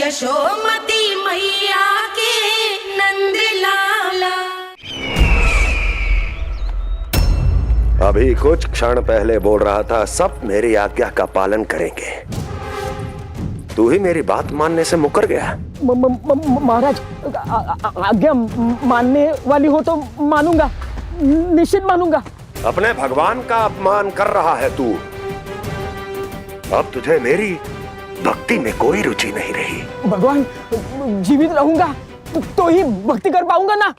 यशोमती मैया के नंद लाला। अभी कुछ क्षण पहले बोल रहा था सब मेरी आज्ञा का पालन करेंगे, तू ही मेरी बात मानने से मुकर गया। महाराज, आज्ञा मानने वाली हो तो मानूंगा, निश्चित मानूंगा। अपने भगवान का अपमान कर रहा है तू। अब तुझे मेरी भक्ति में कोई रुचि नहीं रही। भगवान, जीवित रहूंगा तो ही भक्ति कर पाऊंगा ना।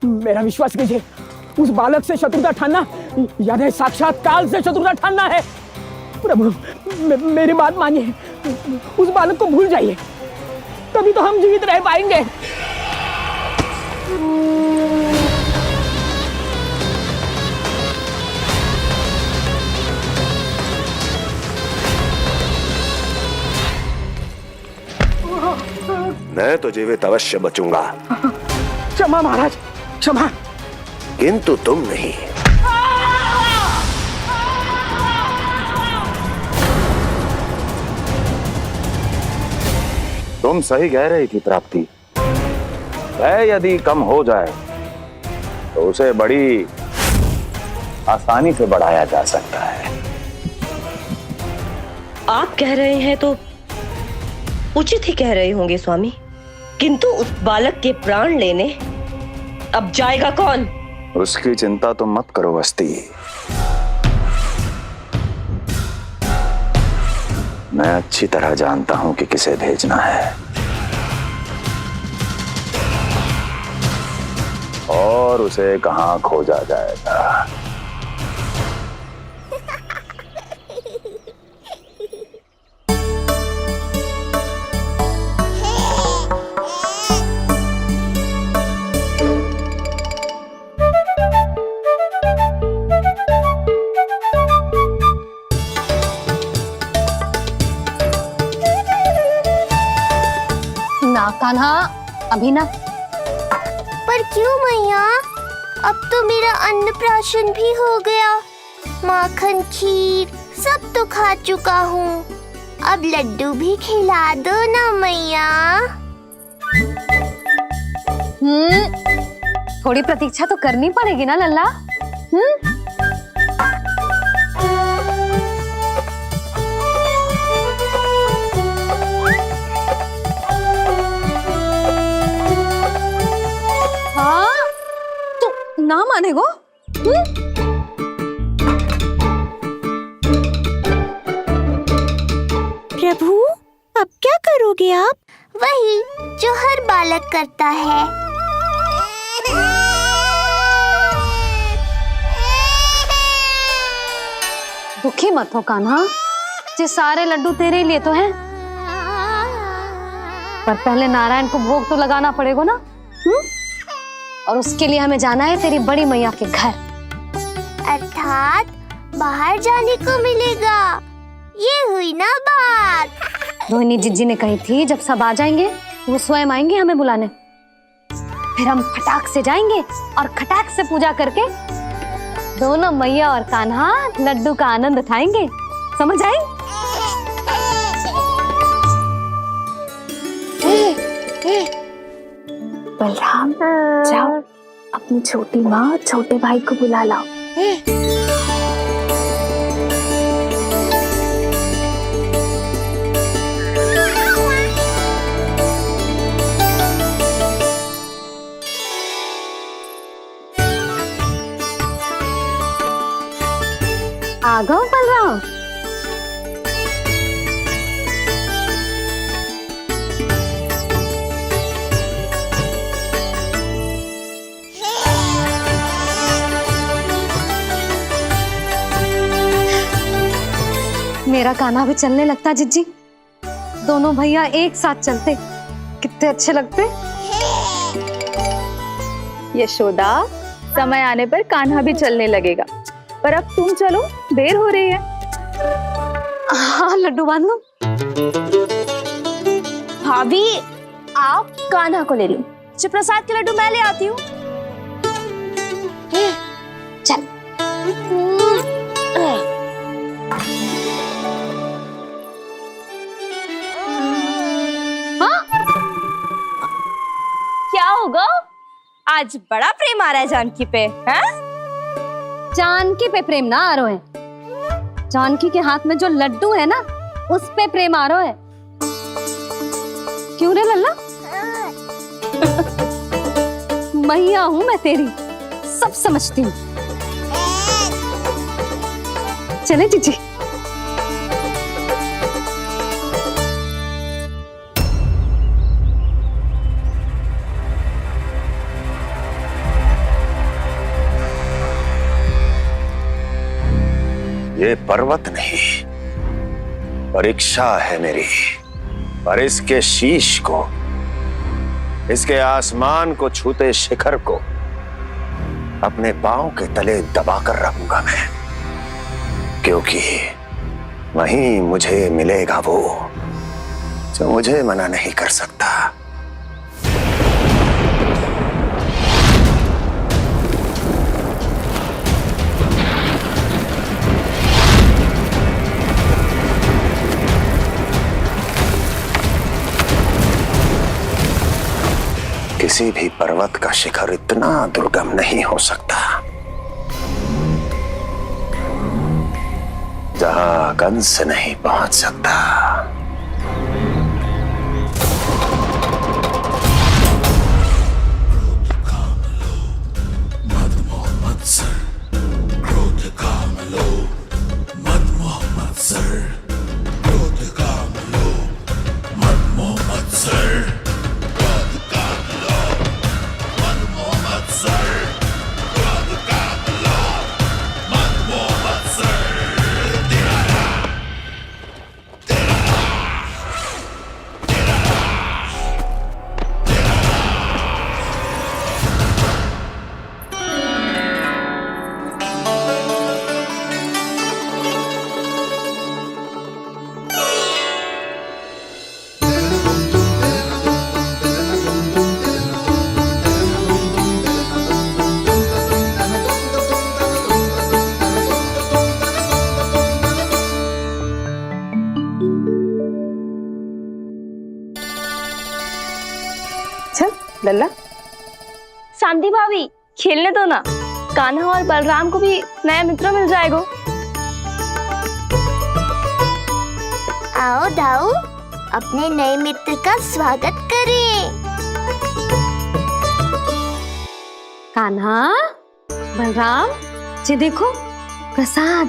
मेरा विश्वास कीजिए, उस बालक से शत्रुता ठानना याद है, साक्षात काल से शत्रुता ठानना है। प्रभु, मेरी बात मानिए, उस बालक को भूल जाइए, तभी तो हम जीवित रह पाएंगे। मैं तो जीवित अवश्य बचूंगा। क्षमा महाराज, क्षमा। किंतु तुम नहीं। तुम सही कह रही थी प्राप्ति। भय यदि कम हो जाए तो उसे बड़ी आसानी से बढ़ाया जा सकता है। आप कह रहे हैं तो उचित ही कह रहे होंगे स्वामी, किंतु उस बालक के प्राण लेने अब जाएगा कौन? उसकी चिंता तुम मत करो वस्ती। मैं अच्छी तरह जानता हूं कि किसे भेजना है और उसे कहां खोजा जाएगा। ना कान्हा, अभी ना। पर क्यों मैया? अब तो मेरा अन्नप्राशन भी हो गया, माखन खीर सब तो खा चुका हूँ। अब लड्डू भी खिला दो ना मैया। थोड़ी प्रतीक्षा तो करनी पड़ेगी ना लल्ला। ना मानेगो? प्रभु, अब क्या करोगे आप? वही जो हर बालक करता है। दुखी मत हो कान्हा, ये सारे लड्डू तेरे लिए तो हैं। पर पहले नारायण को भोग तो लगाना पड़ेगा ना। और उसके लिए हमें जाना है तेरी बड़ी मैया के घर। अर्थात बाहर जाने को मिलेगा, ये हुई ना बात। रोहिणी जिज्जी ने कही थी जब सब आ जाएंगे वो स्वयं आएंगे हमें बुलाने, फिर हम फटाक से जाएंगे और खटाक से पूजा करके दोनों मैया और कान्हा लड्डू का आनंद उठाएंगे। समझ आई? बलराम, जाओ अपनी छोटी माँ और छोटे भाई को बुला लाओ। आ गओ बलराम। मेरा कान्हा भी चलने लगता जिज्जी, दोनों भैया एक साथ चलते कितने अच्छे लगते। यशोदा, समय आने पर कान्हा भी चलने लगेगा, पर अब तुम चलो, देर हो रही है। हाँ, लड्डू बांध लो। भाभी, आप कान्हा को ले लो, प्रसाद के लड्डू मैं ले आती हूँ। चल। हाँ? लोगों, आज बड़ा प्रेम आ रहा है जानकी पे, हैं? जानकी पे प्रेम ना आ रहा है, जानकी के हाथ में जो लड्डू है ना, उस पे प्रेम आ रहा है। क्यों रे लल्ला? मैया हूं मैं तेरी, सब समझती हूँ। चले जीजी। ये पर्वत नहीं, परीक्षा है मेरी, पर इसके शीश को, इसके आसमान को छूते शिखर को अपने पांव के तले दबाकर रखूंगा मैं, क्योंकि वहीं मुझे मिलेगा वो जो मुझे मना नहीं कर सकता। किसी भी पर्वत का शिखर इतना दुर्गम नहीं हो सकता जहां कंस नहीं पहुंच सकता। लल्ला, शांति भाभी, खेलने दो ना, कान्हा और बलराम को भी नया मित्र मिल जाएगा। आओ दाऊ, अपने नए मित्र का स्वागत करें। कान्हा, बलराम, ये देखो प्रसाद।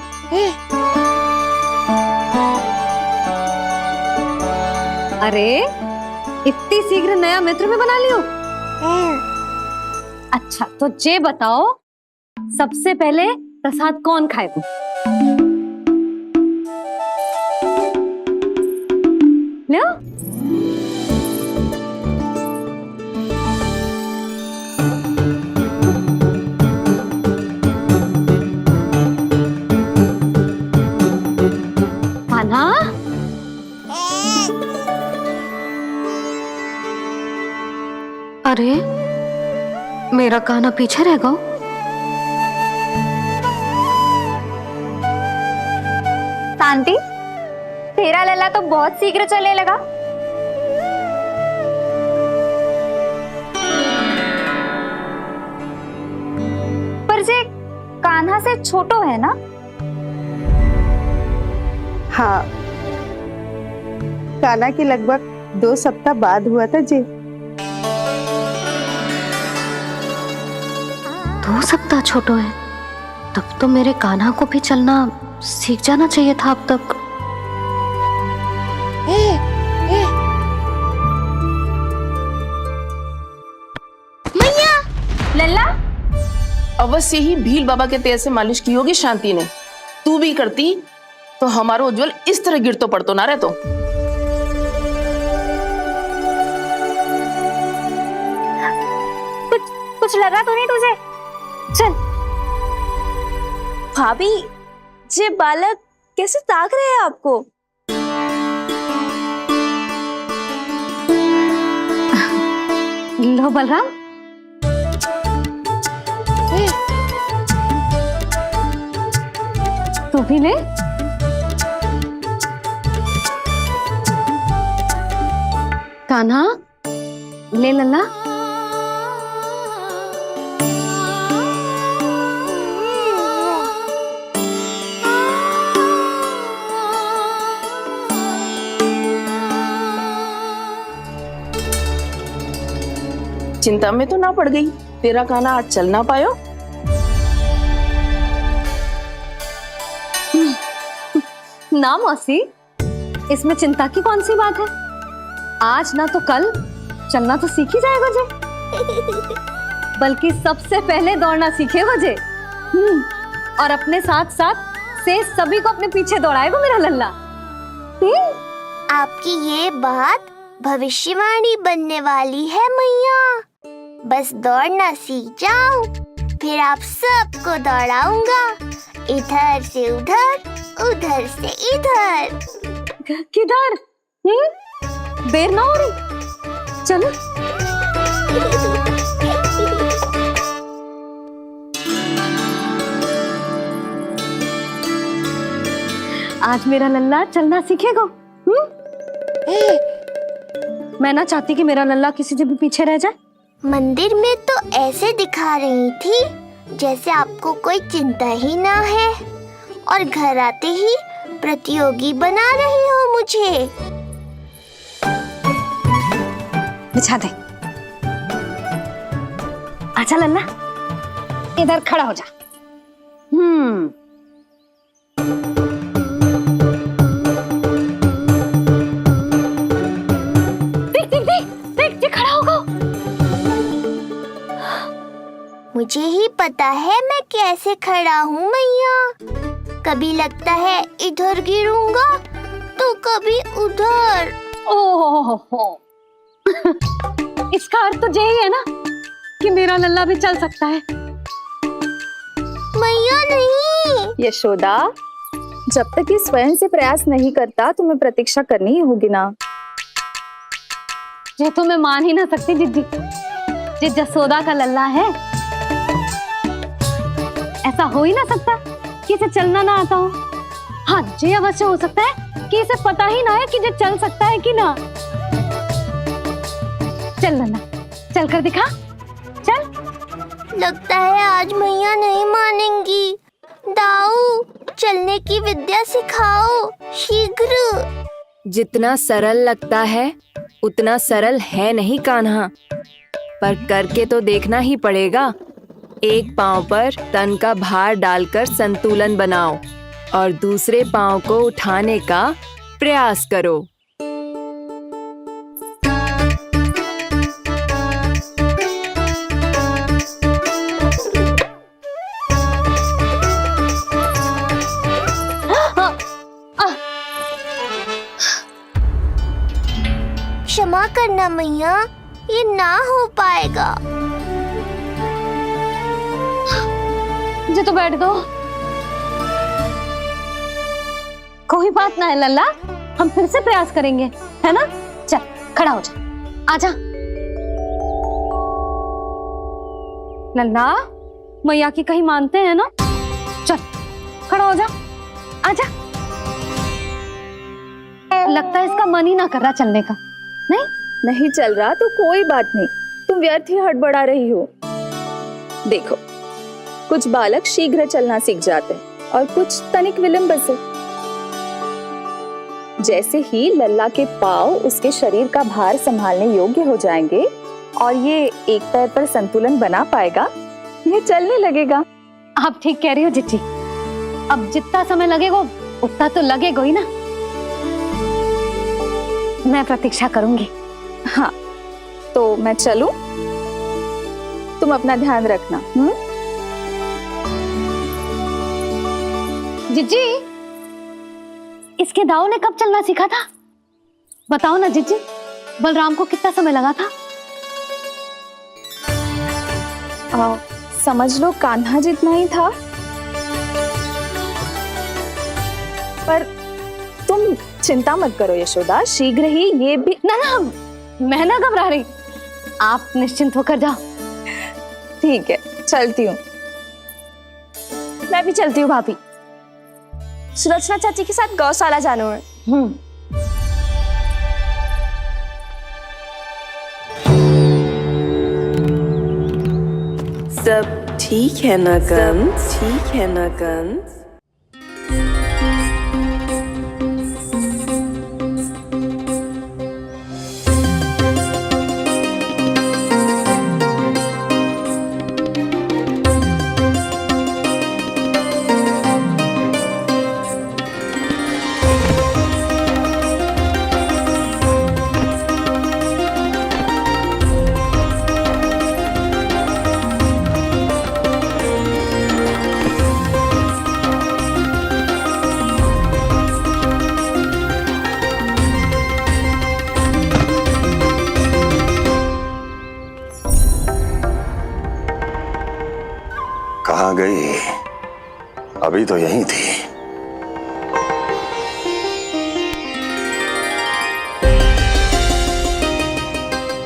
अरे इतनी शीघ्र नया मित्र भी बना लियो? अच्छा तो ये बताओ, सबसे पहले प्रसाद कौन खाएगा? लो। कान्हा, अरे मेरा कान्हा पीछे रहेगा। शांति, तेरा लल्ला तो बहुत शीघ्र चलने लगा। पर जे कान्हा से छोटो है ना? हाँ, कान्हा की लगभग 2 सप्ताह बाद हुआ था जी। 2 सप्ताह छोटो है, तब तो मेरे कान्हा को भी चलना सीख जाना चाहिए था अब तक। मैया, लल्ला, अवश्य ही भील बाबा के तेल से मालिश की होगी शांति ने। तू भी करती तो हमारा उज्जवल इस तरह गिर तो पड़तो ना रहतो। कुछ लगा तो नहीं तुझे? चल। भाभी, ये बालक कैसे ताक रहे हैं आपको? लो बलराम। तू भी ले। कान्हा, ले लल्ला। चिंता में तो ना पड़ गई, तेरा कान्हा आज चल ना पायो। ना मौसी, इसमें चिंता की कौन सी बात है? आज ना तो कल चलना तो सीख ही जाएगा जे। बल्कि सबसे पहले दौड़ना सीखेगा जे। और अपने साथ साथ से सभी को अपने पीछे दौड़ाएगा मेरा लल्ला। आपकी ये बात भविष्यवाणी बनने वाली है मैया। बस दौड़ना सीख जाओ, फिर आप सबको दौड़ाऊंगा, इधर से उधर, उधर से इधर। किधर? देर ना हो रही, चलो। आज मेरा लल्ला चलना सीखेगा। मैं ना चाहती कि मेरा लल्ला किसी से भी पीछे रह जाए। मंदिर में तो ऐसे दिखा रही थी जैसे आपको कोई चिंता ही ना है, और घर आते ही प्रतियोगी बना रही हो मुझे। बिछा दे। आजा लल्ला, इधर खड़ा हो जा। देख खड़ा होगा। मुझे ही पता है मैं कैसे खड़ा हूँ मैया। कभी लगता है इधर गिरूंगा तो कभी उधर। ओह इसका अर्थ तो यही है ना कि मेरा लल्ला भी चल सकता है। मैया नहीं। यशोदा, जब तक ये स्वयं से प्रयास नहीं करता तुम्हें प्रतीक्षा करनी ही होगी ना। ये तो मैं मान ही ना सकती जिद्दी, ये जसोदा का लल्ला है। ऐसा हो ही ना सकता कि इसे चलना ना आता हो। हाँ, ये अवश्य हो सकता है कि इसे पता ही ना है कि ये चल सकता है कि ना। चल लल्ला, चल कर दिखा, चल। लगता है आज मैया नहीं मानेंगी। दाऊ, चलने की विद्या सिखाओ शीघ्र। जितना सरल लगता है उतना सरल है नहीं कान्हा, पर करके तो देखना ही पड़ेगा। एक पांव पर तन का भार डालकर संतुलन बनाओ और दूसरे पांव को उठाने का प्रयास करो। क्षमा करना मैया, ये ना हो पाएगा। मुझे तो बैठ दो। कोई बात ना है लल्ला, हम फिर से प्रयास करेंगे, है ना? चल खड़ा हो जा, आजा। लल्ला, मैया की कहीं मानते हैं ना? चल खड़ा हो जा, आजा। लगता है इसका मन ही ना कर रहा चलने का। नहीं चल रहा तो कोई बात नहीं, तुम व्यर्थ ही हड़बड़ा रही हो। देखो, कुछ बालक शीघ्र चलना सीख जाते हैं और कुछ तनिक विलंब से। जैसे ही लल्ला के पांव उसके शरीर का भार संभालने योग्य हो जाएंगे और ये एक पैर पर संतुलन बना पाएगा, ये चलने लगेगा। आप ठीक कह रही हो जिज्जी। अब जितना समय लगेगा उतना तो लगेगा ही ना। मैं प्रतीक्षा करूंगी। हाँ, तो मैं चलूं? तुम अपना ध्यान रखना। जिज्जी, इसके दाऊ ने कब चलना सीखा था? बताओ ना जिज्जी, बलराम को कितना समय लगा था? समझ लो कान्हा जितना ही था। पर तुम चिंता मत करो यशोदा, शीघ्र ही ये भी। ना, मैं ना घबरा रही, आप निश्चिंत होकर जाओ। ठीक है, चलती हूँ। मैं भी चलती हूँ भाभी। सुलोचना चाची के साथ गौशाला जाना है। सब ठीक है ना कंस? ठीक है ना कंस? कहाँ गई? अभी तो यहीं थी।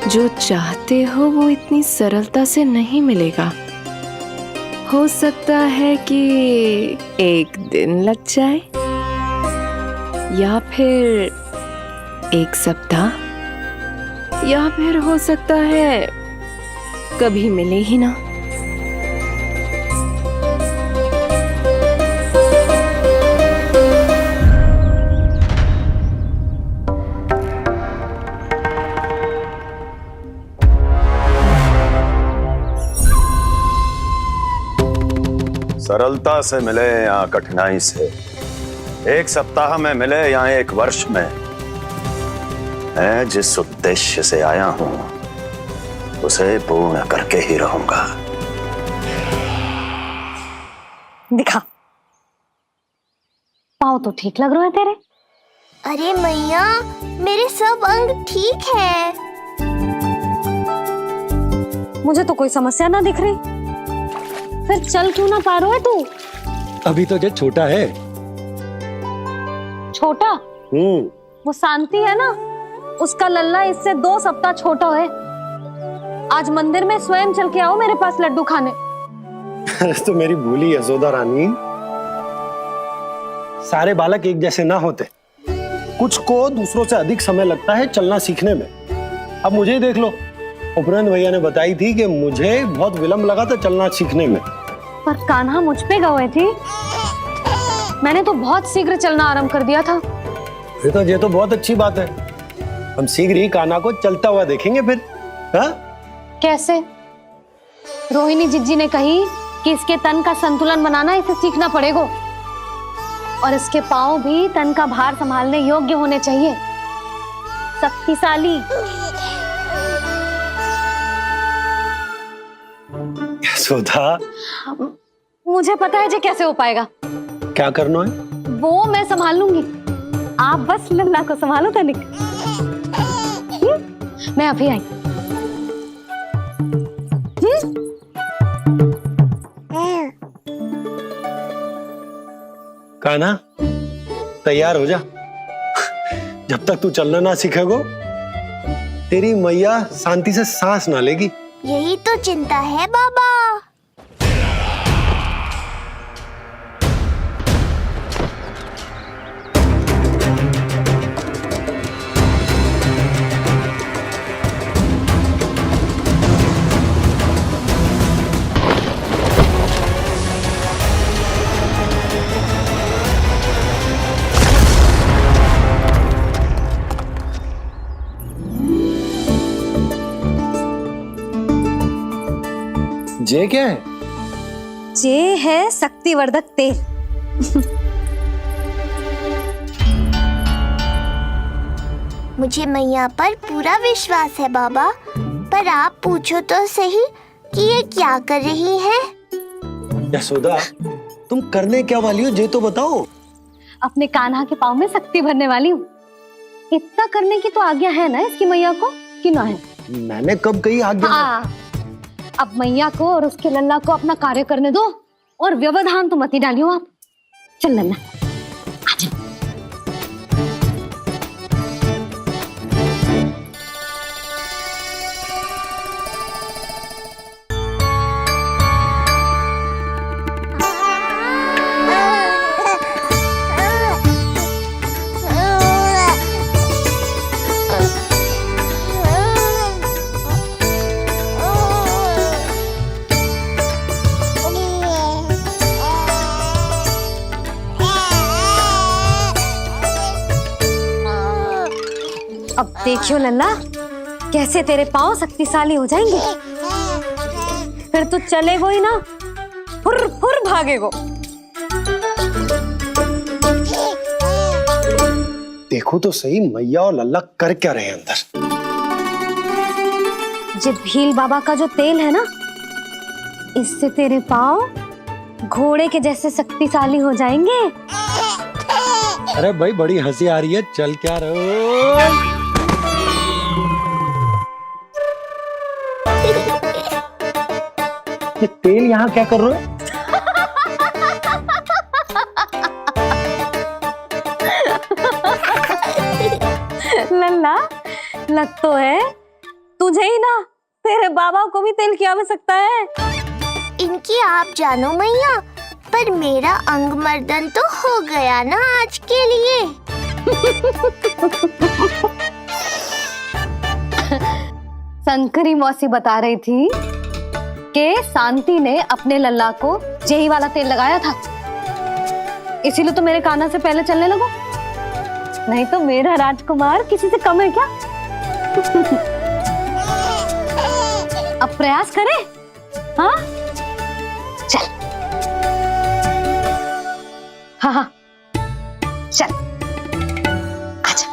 जो चाहते हो वो इतनी सरलता से नहीं मिलेगा। हो सकता है कि एक दिन लग जाए या फिर एक सप्ताह या फिर हो सकता है कभी मिले ही ना। सरलता से मिले या कठिनाई से, एक सप्ताह में मिले या एक वर्ष में, मैं जिस उद्देश्य से आया हूं उसे पूर्ण करके ही रहूंगा। दिखा, पाँव तो ठीक लग रहा है तेरे। अरे मैया, मेरे सब अंग ठीक है। मुझे तो कोई समस्या ना दिख रही। फिर चल क्यों ना पा रहा है तू? अभी तो जब छोटा है। छोटा? वो शांति है ना, उसका लल्ला इससे 2 सप्ताह छोटा है। आज मंदिर में स्वयं चल के आओ मेरे पास लड्डू खाने। तो मेरी भूली यशोदा रानी, सारे बालक एक जैसे ना होते। कुछ को दूसरों से अधिक समय लगता है चलना सीखने में। अब मुझे ही देख लो, उपरांत भैया ने बताई थी कि मुझे बहुत विलंब लगा था चलना सीखने में। पर कान्हा मुझ पे गए थी। मैंने तो बहुत शीघ्र चलना आरंभ कर दिया था। ये तो बहुत अच्छी बात है। हम शीघ्र ही कान्हा को चलता हुआ देखेंगे फिर। हा? कैसे? रोहिणी जिज्जी ने कही कि इसके तन का संतुलन बनाना इसे सीखना पड़ेगा और इसके पांव भी तन का भार संभालने योग्य होने चाहिए। शक्तिशाली। यशोदा, मुझे पता है जी कैसे हो पाएगा। क्या करना है? वो मैं संभाल लूंगी। आप बस लल्ला को संभालो तनिक। मैं अभी आई। कान्हा, तैयार हो जा। जब तक तू चलना ना सीखेगो, तेरी मैया शांति से सांस ना लेगी। यही तो चिंता है बाबा। जे क्या है? जे है शक्तिवर्धक तेल। मुझे मैया पर पूरा विश्वास है बाबा, पर आप पूछो तो सही कि ये क्या कर रही है। यशोदा, तुम करने क्या वाली हो, जे तो बताओ। अपने कान्हा के पाँव में शक्ति भरने वाली हूँ। इतना करने की तो आज्ञा है ना इसकी मैया को, कि ना है? मैंने कब कही आज्ञा? अब मैया को और उसके लल्ला को अपना कार्य करने दो और व्यवधान तो मत ही डालियो आप। चल लल्ला, आजा। अब देखियो लल्ला, कैसे तेरे पांव शक्तिशाली हो जाएंगे। फिर तू चलेगो ही ना, फुर फुर भागेगो। देखो तो सही, मैया और लल्ला कर क्या रहे हैं अंदर। ये भील बाबा का जो तेल है ना, इससे तेरे पांव घोड़े के जैसे शक्तिशाली हो जाएंगे। अरे भाई, बड़ी हंसी आ रही है, चल क्या रहो। ये तेल यहाँ क्या कर रहे हो? लल्ला, लग तो है तुझे ही ना, तेरे बाबा को भी तेल की आवश्यकता है। इनकी आप जानो मैया, पर मेरा अंग मर्दन तो हो गया ना आज के लिए। शंकरी मौसी बता रही थी कि शांति ने अपने लल्ला को यही वाला तेल लगाया था, इसीलिए तो मेरे कान्हा से पहले चलने लगो, नहीं तो मेरा राजकुमार किसी से कम है क्या? अब प्रयास करें, हाँ? चल, हाँ हाँ, चल, आजा।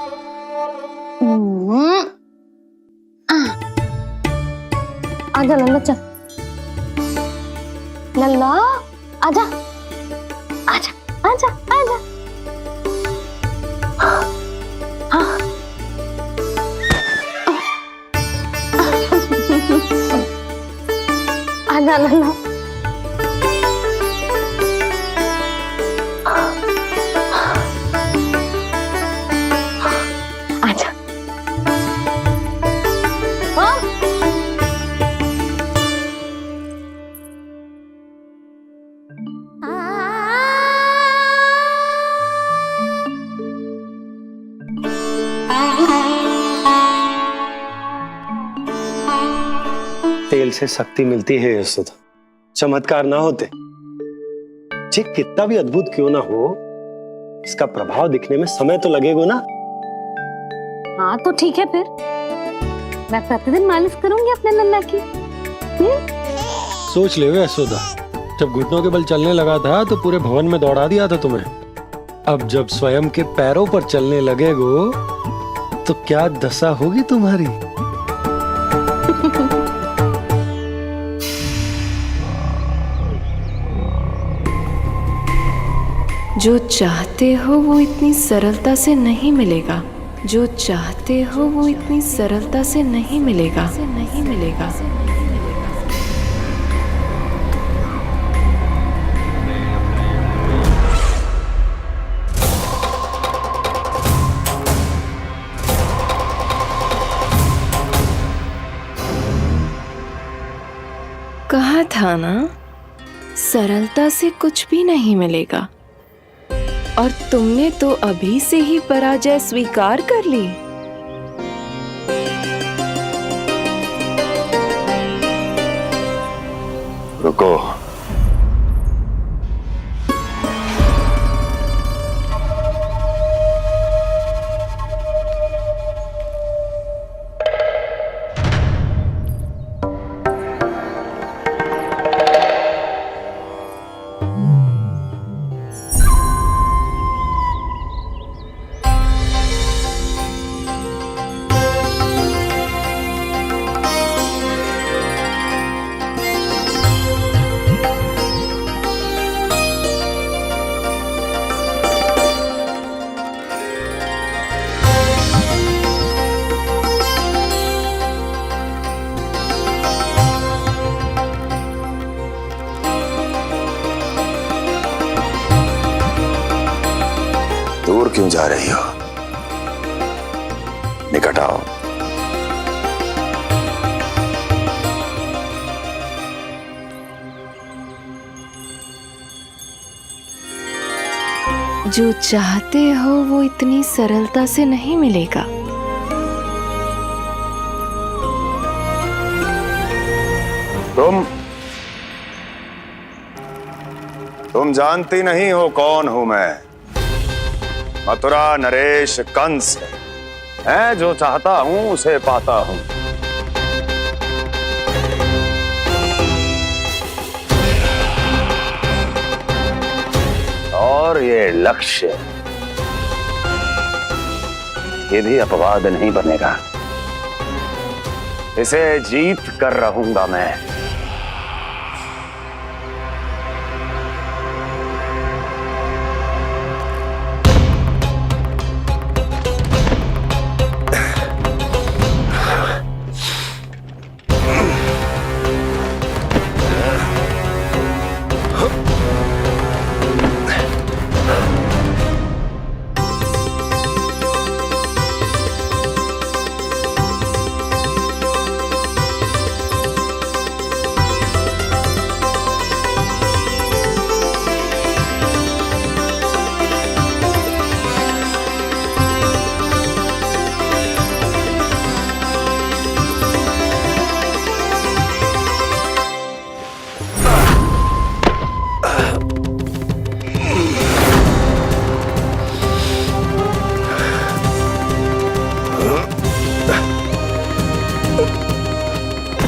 आजा लल्ला, चल लल्ला, आजा आजा आजा आजा। हाँ। आजा लल्ला। आजा। हाँ। तेल से शक्ति मिलती है यशोदा, चमत्कार ना होते, जे कितना भी अद्भुत क्यों ना हो, इसका प्रभाव दिखने में समय तो लगेगा ना। हाँ तो ठीक है, फिर मैं प्रतिदिन मालिश करूंगी अपने लल्ला की। सोच ले यशोदा, जब घुटनों के बल चलने लगा था तो पूरे भवन में दौड़ा दिया था तुम्हें, अब जब स्वयं के पैरों पर चलने लगेगो तो क्या दशा होगी तुम्हारी। जो चाहते हो वो इतनी सरलता से नहीं मिलेगा, जो चाहते हो वो इतनी सरलता से नहीं मिलेगा, नहीं मिलेगा। कहा था ना, सरलता से कुछ भी नहीं मिलेगा, और तुमने तो अभी से ही पराजय स्वीकार कर ली। रुको, दूर क्यों जा रही हो? निकट आओ। जो चाहते हो वो इतनी सरलता से नहीं मिलेगा। तुम जानती नहीं हो कौन हूं मैं। मथुरा नरेश कंस है, जो चाहता हूं उसे पाता हूं। और ये लक्ष्य, ये भी अपवाद नहीं बनेगा। इसे जीत कर रहूंगा मैं।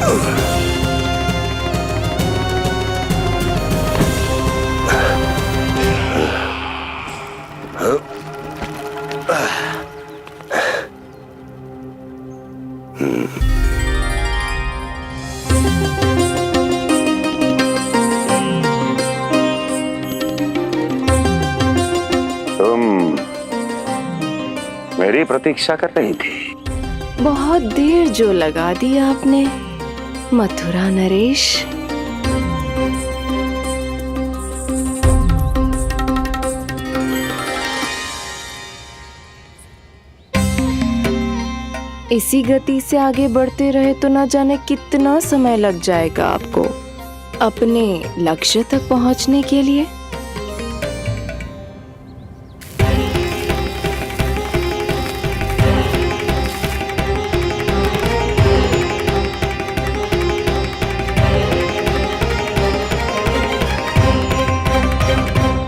तुम मेरी प्रतीक्षा कर रही थी। बहुत देर जो लगा दी आपने मथुरा नरेश। इसी गति से आगे बढ़ते रहे तो ना जाने कितना समय लग जाएगा आपको अपने लक्ष्य तक पहुंचने के लिए।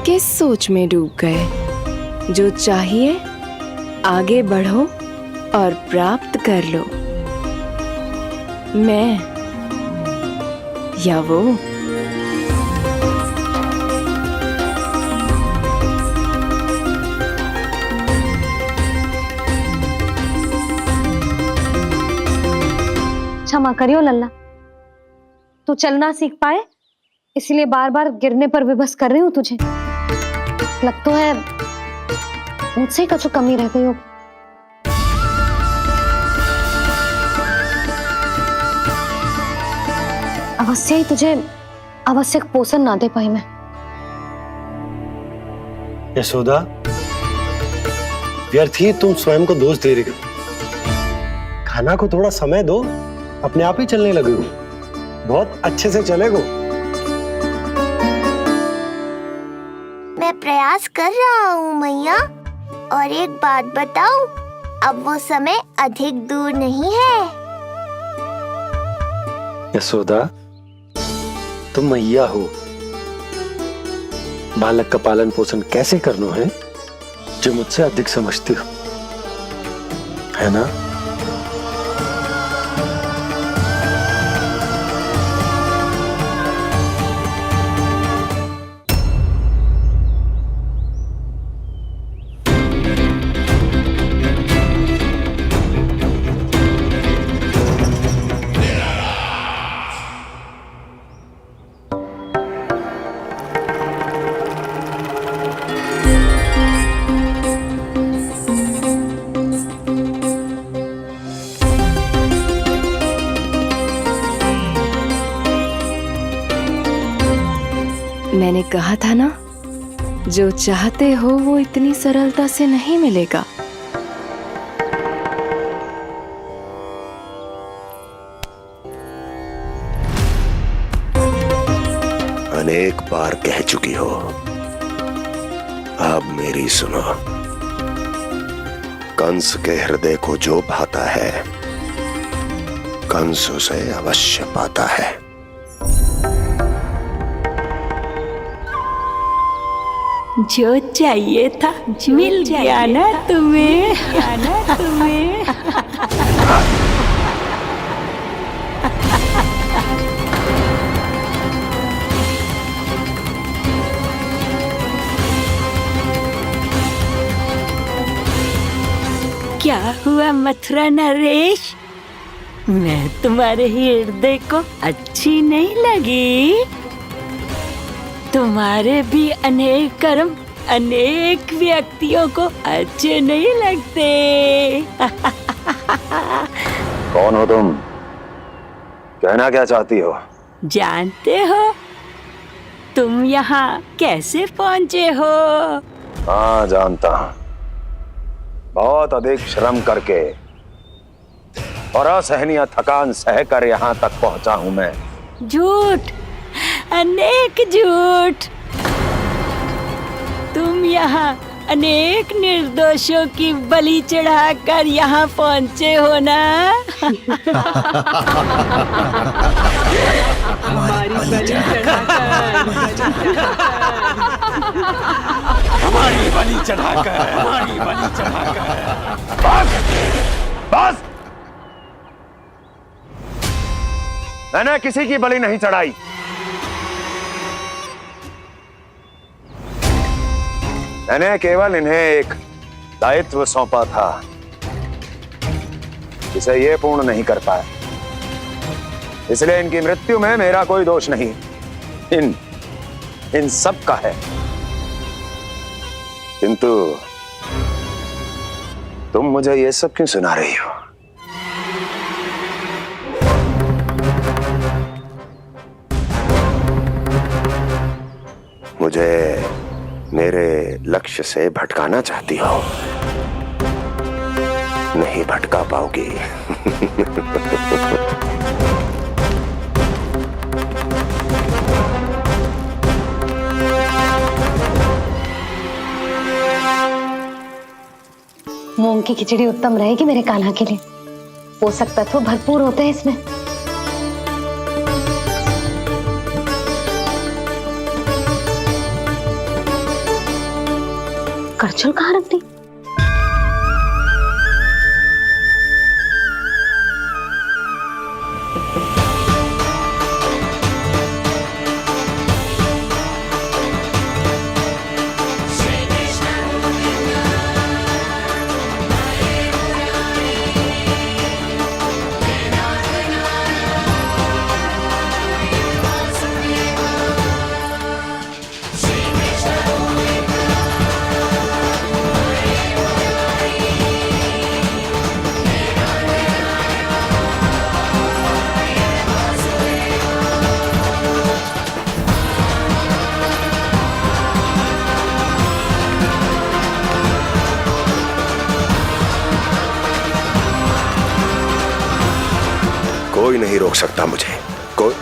किस सोच में डूब गए? जो चाहिए आगे बढ़ो और प्राप्त कर लो। मैं या वो? क्षमा करियो लल्ला, तू चलना सीख पाए इसलिए बार बार गिरने पर विवश कर रही हूँ तुझे। लगता है मुझसे कछु कमी रह गई हो। अवश्य ही तुझे आवश्यक पोषण ना दे पाई मैं। यशोदा, व्यर्थ ही तुम स्वयं को दोष दे रही हो। खाना को थोड़ा समय दो, अपने आप ही चलने लगेगो, बहुत अच्छे से चलेगो। मैं प्रयास कर रहा हूँ मैया। और एक बात बताऊं, अब वो समय अधिक दूर नहीं है। यशोदा, तुम मैया हो, बालक का पालन पोषण कैसे करना है जो मुझसे अधिक समझती हो, है ना? मैंने कहा था ना, जो चाहते हो वो इतनी सरलता से नहीं मिलेगा। अनेक बार कह चुकी हो, अब मेरी सुनो। कंस के हृदय को जो भाता है, कंस उसे अवश्य पाता है। जो चाहिए था मिल गया ना तुम्हें। क्या हुआ मथुरा नरेश, मैं तुम्हारे हृदय को अच्छी नहीं लगी? तुम्हारे भी अनेक कर्म अनेक व्यक्तियों को अच्छे नहीं लगते। कौन हो तुम? कहना क्या चाहती हो? जानते हो तुम यहाँ कैसे पहुँचे हो? हाँ, जानता हूँ। बहुत अधिक श्रम करके और असहनीय थकान सहकर यहाँ तक पहुँचा हूँ मैं। झूठ, अनेक झूठ। तुम यहाँ अनेक निर्दोषों की बलि चढ़ाकर यहाँ पहुँचे हो ना? हमारी बलि चढ़ाकर, हमारी बलि चढ़ाकर। बस, बस। मैंने किसी की बलि नहीं चढ़ाई। मैंने केवल इन्हें एक दायित्व सौंपा था जिसे ये पूर्ण नहीं कर पाए, इसलिए इनकी मृत्यु में मेरा कोई दोष नहीं, इन सब का है। किंतु तुम मुझे ये सब क्यों सुना रही हो? मुझे मेरे लक्ष्य से भटकाना चाहती हो? नहीं भटका पाओगी। मूंग की खिचड़ी उत्तम रहेगी मेरे कान्हा के लिए। पोषक तत्व भरपूर होते हैं इसमें। करछुल कहाँ रख दी? कोई नहीं रोक सकता मुझे, कोई।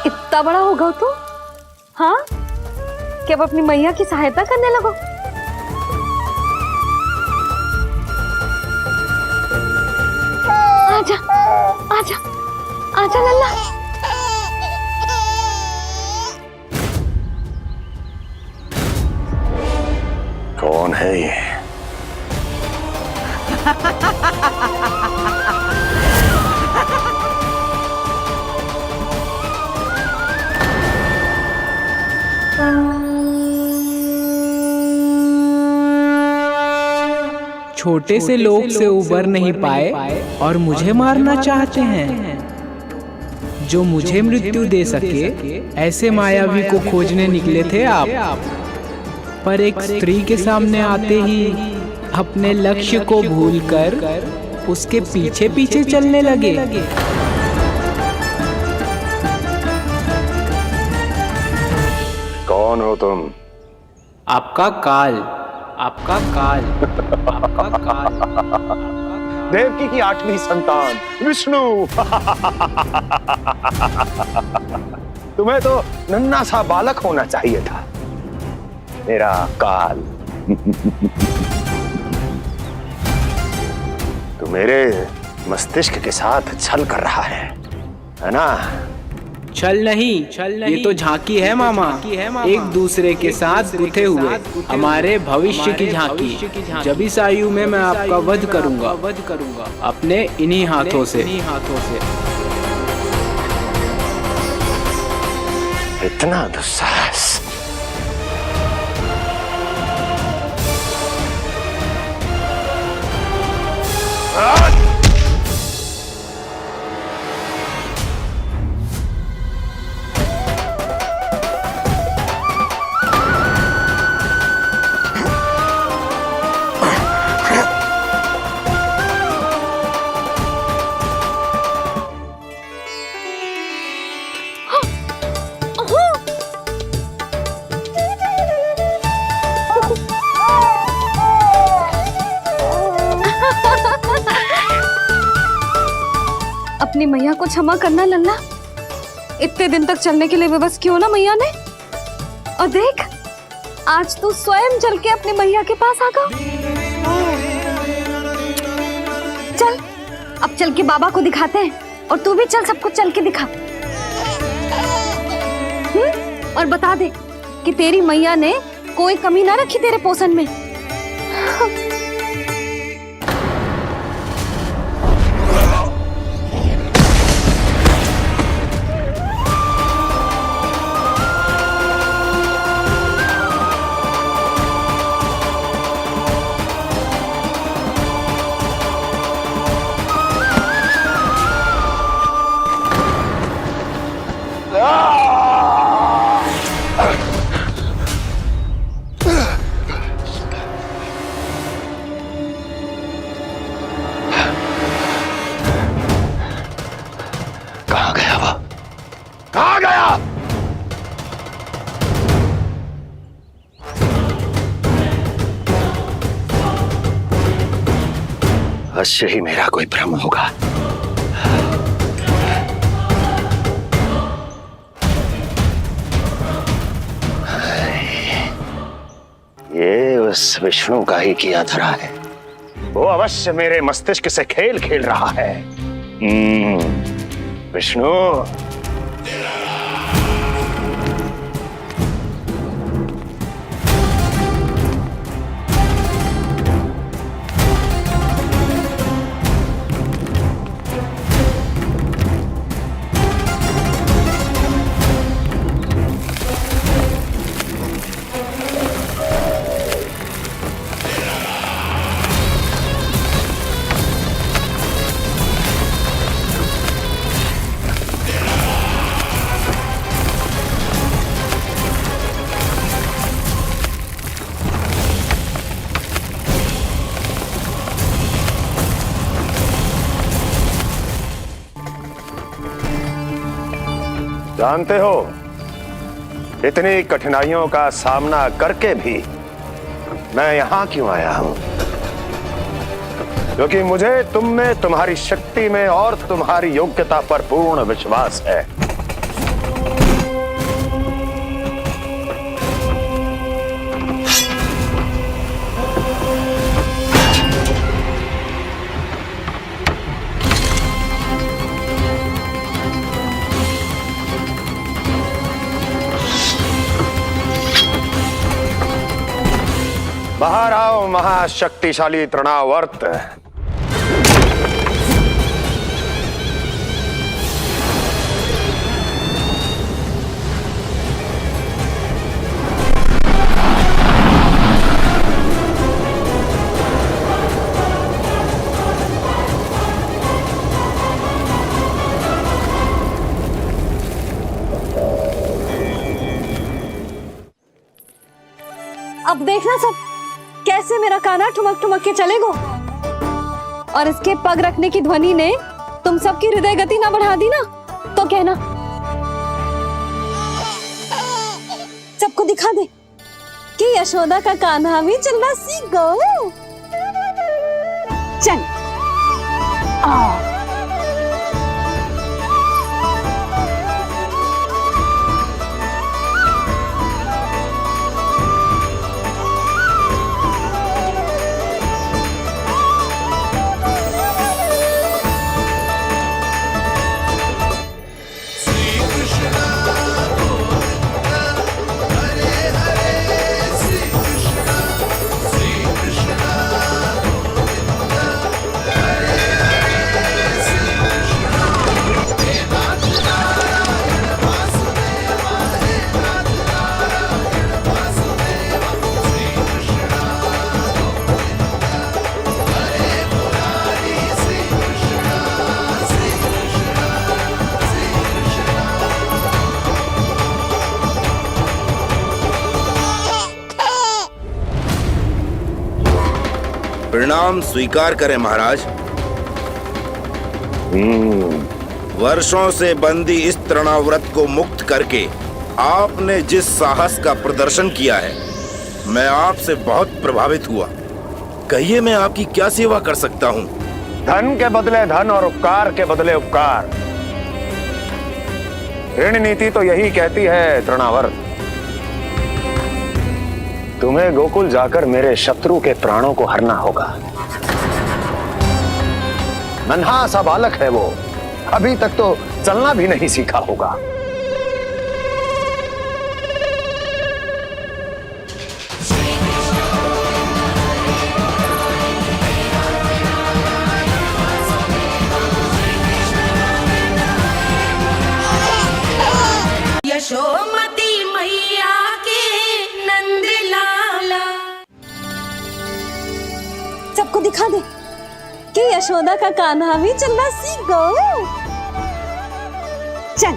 इतना बड़ा हो गया तू? हाँ, कि अब अपनी मैया की सहायता करने लगो। आजा, आजा, आजा लल्ला। कौन है ये? छोटे से लोग से उबर नहीं पाए और मुझे मारना चाहते हैं। जो मुझे मृत्यु दे सके ऐसे मायावी को खोजने निकले थे आप, पर एक स्त्री के सामने आते ही अपने लक्ष्य को भूलकर उसके पीछे पीछे चलने लगे। कौन हो तुम? आपका काल, आपका काल, आपका काल। देवकी की 8वीं संतान विष्णु। तुम्हें तो नन्हा सा बालक होना चाहिए था, मेरा काल। तू मेरे मस्तिष्क के साथ छल कर रहा है ना? छल नहीं, ये तो झांकी है मामा। एक दूसरे के साथ गुथे हुए हमारे भविष्य की झांकी। जब इस आयु में मैं आपका वध करूंगा अपने इन्हीं हाथों से। इतना दुस्साहस! अपनी मैया को क्षमा करना लल्ला। इतने दिन तक चलने के लिए विवश क्यों ना मैया ने। और देख, आज तू स्वयं चल के अपनी मैया के पास आ गया। चल, अब चल के बाबा को दिखाते हैं। और तू भी चल, सबको चल के दिखा। और बता दे कि तेरी मैया ने कोई कमी ना रखी तेरे पोषण में। अवश्य ही मेरा कोई भ्रम होगा। ये उस विष्णु का ही किया धरा है। वो अवश्य मेरे मस्तिष्क से खेल खेल रहा है। विष्णु, जानते हो, इतनी कठिनाइयों का सामना करके भी मैं यहां क्यों आया हूं? क्योंकि मुझे तुम में, तुम्हारी शक्ति में और तुम्हारी योग्यता पर पूर्ण विश्वास है। बाहर आओ महाशक्तिशाली तृणावर्त। अब देखना सब कैसे मेरा कान्हा ठुमक ठुमक के चलेगो। और इसके पग रखने की ध्वनि ने तुम सबकी हृदय गति ना बढ़ा दी ना, तो कहना। सबको दिखा दे कि यशोदा का कान्हा भी चलना सीख गो। चल प्रणाम स्वीकार करें महाराज। वर्षों से बंदी इस तृणाव्रत को मुक्त करके आपने जिस साहस का प्रदर्शन किया है, मैं आपसे बहुत प्रभावित हुआ। कहिए मैं आपकी क्या सेवा कर सकता हूँ? धन के बदले धन और उपकार के बदले उपकार। ऋण नीति तो यही कहती है तृणावर्त। तुम्हें गोकुल जाकर मेरे शत्रु के प्राणों को हरना होगा। नन्हा सा बालक है वो, अभी तक तो चलना भी नहीं सीखा होगा। यशोमती मैया के नंद लाला। सबको दिखा दे कि यशोदा का कान्हा भी चलना सीख गो। चल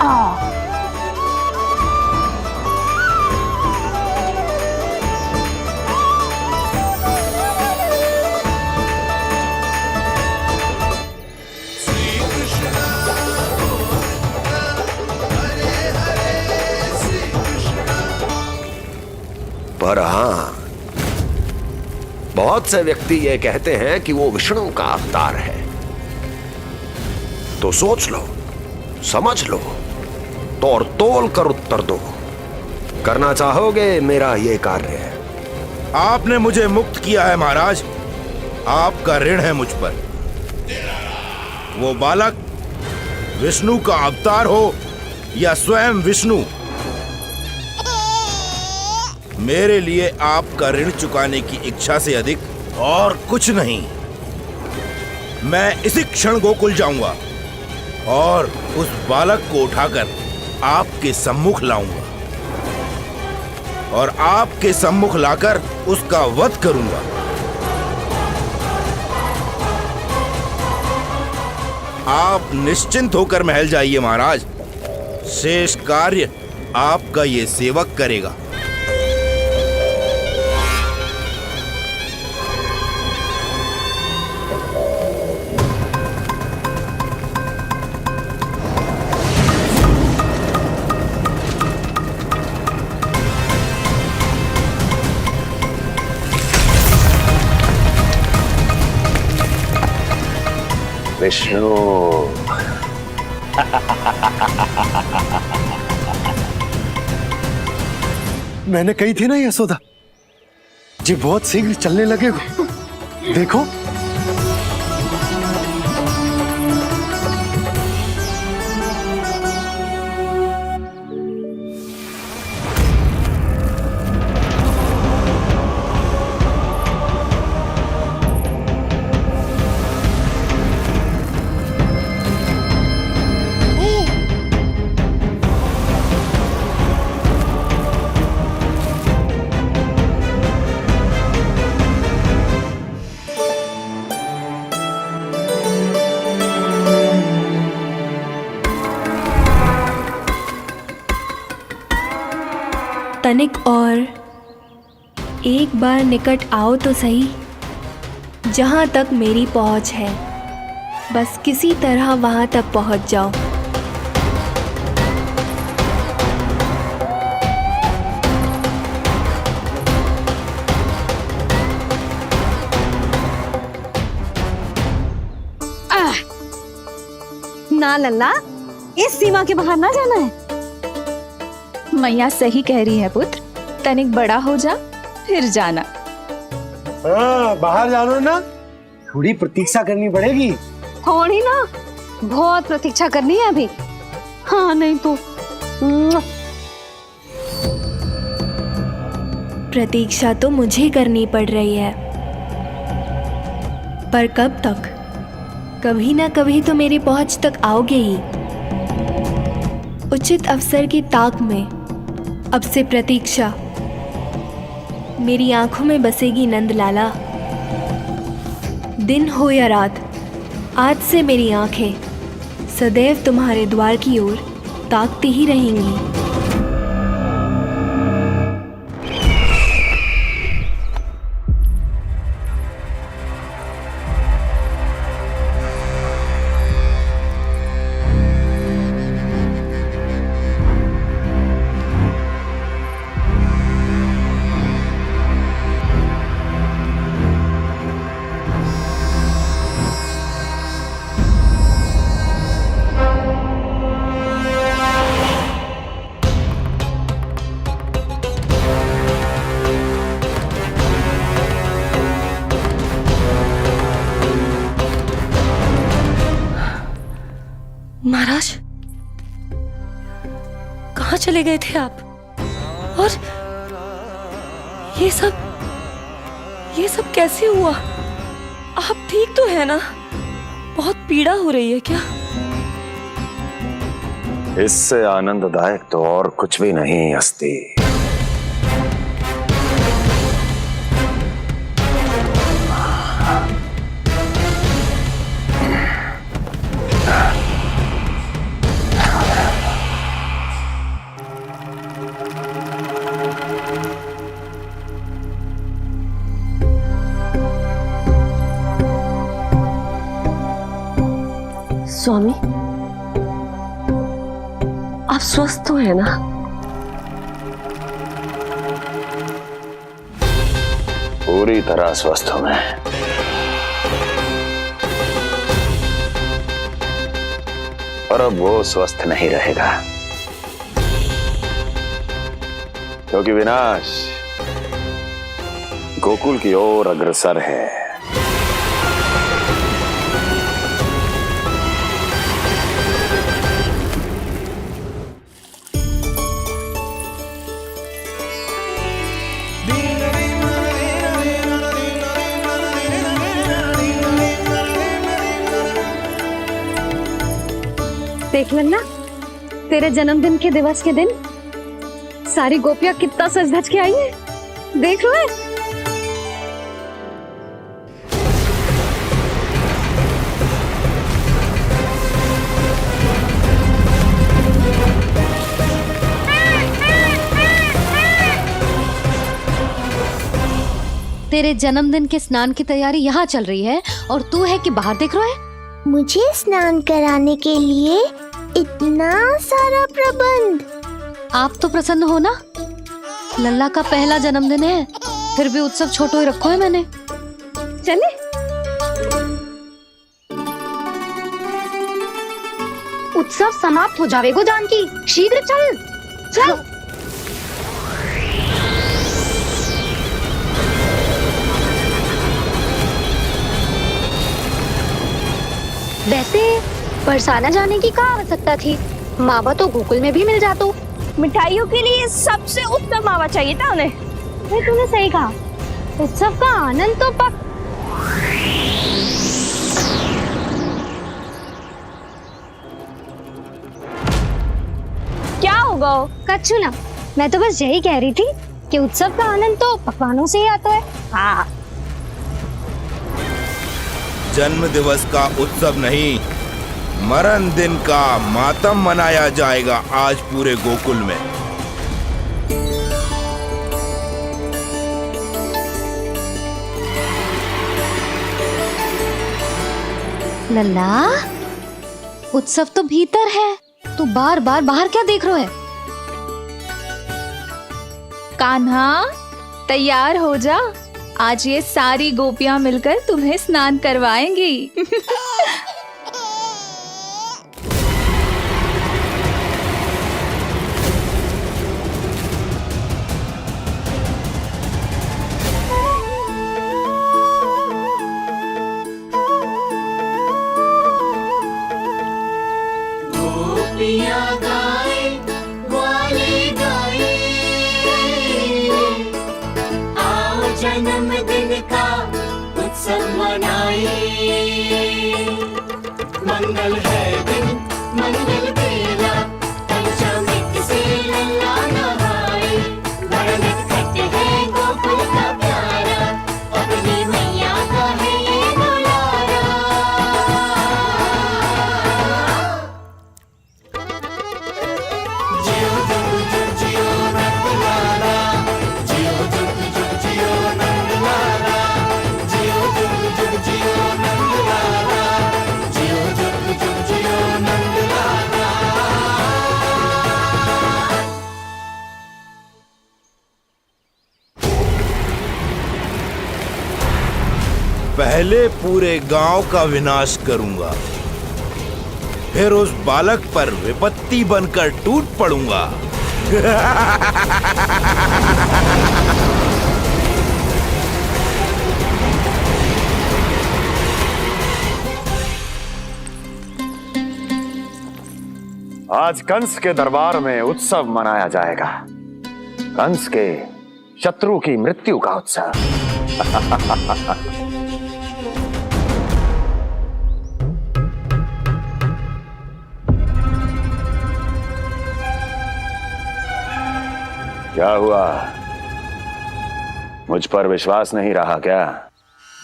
आ पर हां, बहुत से व्यक्ति ये कहते हैं कि वो विष्णु का अवतार है। तो सोच लो, समझ लो, तोड़ तोल कर उत्तर दो। करना चाहोगे मेरा ये कार्य? आपने मुझे मुक्त किया है महाराज, आपका ऋण है मुझ पर। वो बालक विष्णु का अवतार हो या स्वयं विष्णु, मेरे लिए आपका ऋण चुकाने की इच्छा से अधिक और कुछ नहीं। मैं इसी क्षण गोकुल जाऊंगा और उस बालक को उठाकर आपके सम्मुख लाऊंगा और आपके सम्मुख लाकर उसका वध करूंगा। आप निश्चिंत होकर महल जाइए महाराज, शेष कार्य आपका ये सेवक करेगा। विष्णु मैंने कही थी ना यशोदा जी, बहुत शीघ्र चलने लगेगा। देखो तनिक और एक बार निकट आओ तो सही, जहाँ तक मेरी पहुँच है, बस किसी तरह वहाँ तक पहुँच जाओ। ना लल्ला, इस सीमा के बाहर ना जाना है। मैया सही कह रही है पुत्र, तनिक बड़ा हो जा फिर जाना। हाँ, बाहर जानो ना, थोड़ी प्रतीक्षा करनी पड़ेगी। थोड़ी ना, बहुत प्रतीक्षा करनी है अभी। हाँ नहीं तो प्रतीक्षा तो मुझे करनी पड़ रही है, पर कब तक? कभी ना कभी तो मेरी पहुंच तक आओगे ही। उचित अवसर की ताक में अब से प्रतीक्षा मेरी आंखों में बसेगी नंदलाला। दिन हो या रात, आज से मेरी आंखें सदैव तुम्हारे द्वार की ओर ताकती ही रहेंगी। चले गए थे आप? और ये सब कैसे हुआ? आप ठीक तो है ना? बहुत पीड़ा हो रही है क्या? इससे आनंददायक तो और कुछ भी नहीं हस्ती। स्वामी, आप स्वस्थ तो है ना? पूरी तरह स्वस्थ हूं मैं। और अब वो स्वस्थ नहीं रहेगा, क्योंकि विनाश गोकुल की ओर अग्रसर है। देख लेना, तेरे जन्मदिन के दिवस के दिन सारी गोपियां कितना सज धज के आई है। देख रहे हैं? तेरे जन्मदिन के स्नान की तैयारी यहाँ चल रही है और तू है कि बाहर देख रहा है? मुझे स्नान कराने के लिए इतना सारा प्रबंध। आप तो प्रसन्न हो ना? लल्ला का पहला जन्मदिन है, फिर भी उत्सव छोटो ही रखो है मैंने। चले? उत्सव समाप्त हो जाएगा जानकी, शीघ्र चल चल। वैसे बरसाना जाने की क्या आवश्यकता थी? मावा तो गोकुल में भी मिल जातो। मिठाइयों के लिए सबसे उत्तम मावा चाहिए था उन्हें। तूने सही कहा, उत्सव का आनंद तो पक। क्या होगा? कच्चू ना, मैं तो बस यही कह रही थी कि उत्सव का आनंद तो पकवानों से ही आता है। हाँ, जन्म दिवस का उत्सव नहीं, मरण दिन का मातम मनाया जाएगा आज पूरे गोकुल में। लल्ला, उत्सव तो भीतर है, तू बार बार बाहर क्या देख रहा है? कान्हा, तैयार हो जा, आज ये सारी गोपियां मिलकर तुम्हें स्नान करवाएंगी। जन्मदिन का उत्सव मनाए, मंगल है दिन मंगल बेला, पंचामृत से लल्ला नहाए, बड़ा नटखट है गोकुल का प्यारा, अपनी मैया का है ये दुलारा। जियो जुग जुग जियो नंदलाला, जियो जुग जुग जियो नंदलाला, जियो जुग जुग जियो नंदलाला, जियो जुग जुग जियो नंदलाला। पहले पूरे गांव का विनाश करूंगा, फिर उस बालक पर विपत्ति बनकर टूट पड़ूंगा। आज कंस के दरबार में उत्सव मनाया जाएगा। कंस के शत्रु की मृत्यु का उत्सव। क्या हुआ? मुझ पर विश्वास नहीं रहा क्या?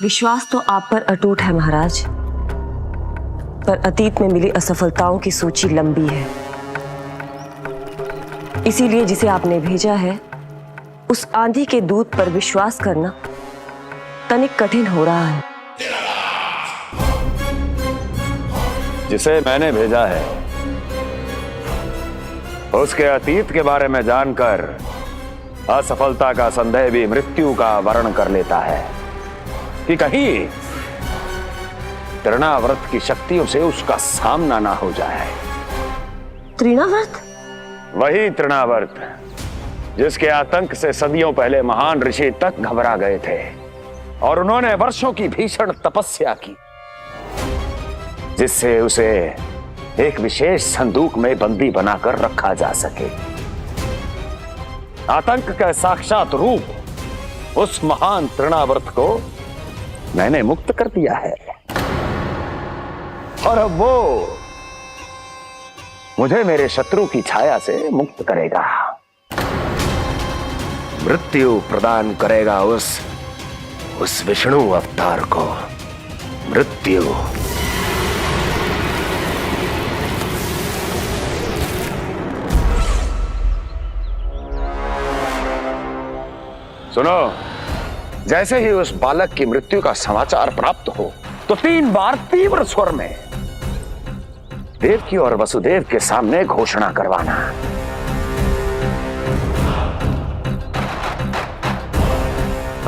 विश्वास तो आप पर अटूट है महाराज, पर अतीत में मिली असफलताओं की सूची लंबी है। इसीलिए जिसे आपने भेजा है उस आंधी के दूत पर विश्वास करना तनिक कठिन हो रहा है। जिसे मैंने भेजा है उसके अतीत के बारे में जानकर असफलता का संदेह भी मृत्यु का वर्ण कर लेता है कि कहीं तृणाव्रत की शक्तियों से उसका सामना ना हो जाए। तृणाव्रत? वही तृणाव्रत जिसके आतंक से सदियों पहले महान ऋषि तक घबरा गए थे और उन्होंने वर्षों की भीषण तपस्या की, जिससे उसे एक विशेष संदूक में बंदी बनाकर रखा जा सके। आतंक का साक्षात रूप उस महान तृणाव्रत को मैंने मुक्त कर दिया है और अब वो मुझे मेरे शत्रु की छाया से मुक्त करेगा, मृत्यु प्रदान करेगा उस विष्णु अवतार को मृत्यु। सुनो, जैसे ही उस बालक की मृत्यु का समाचार प्राप्त हो तो 3 बार तीव्र स्वर में देवकी और वसुदेव के सामने घोषणा करवाना।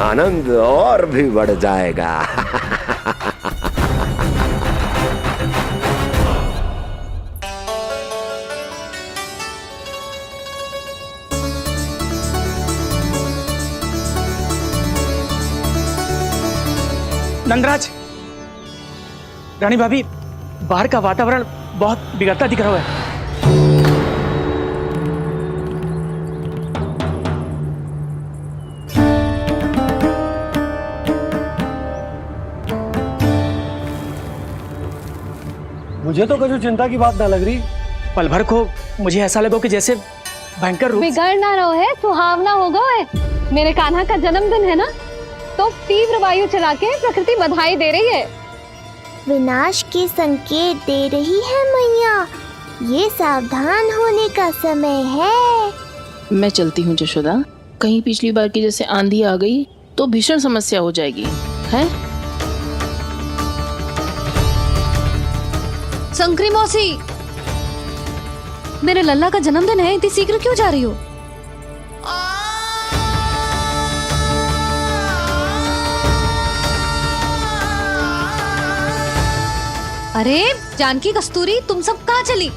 आनंद और भी बढ़ जाएगा। नंदराज, रानी भाभी, बाहर का वातावरण बहुत बिगड़ता दिख रहा है। मुझे तो कुछ चिंता की बात ना लग रही। पल भर को मुझे ऐसा लगा कि जैसे भयंकर रूप बिगड़ ना रहो है, सुहावना होगा है। मेरे कान्हा का जन्मदिन है ना, तो तीव्र वायु चला के प्रकृति बधाई दे रही है। विनाश के संकेत दे रही है मैया। ये सावधान होने का समय है। मैं चलती हूँ जशोदा, कहीं पिछली बार की जैसे आंधी आ गई तो भीषण समस्या हो जाएगी, हैं? शंकरी मौसी, मेरे लल्ला का जन्मदिन है, इतनी शीघ्र क्यों जा रही हो? अरे जानकी, कस्तूरी, तुम सब कहाँ चली?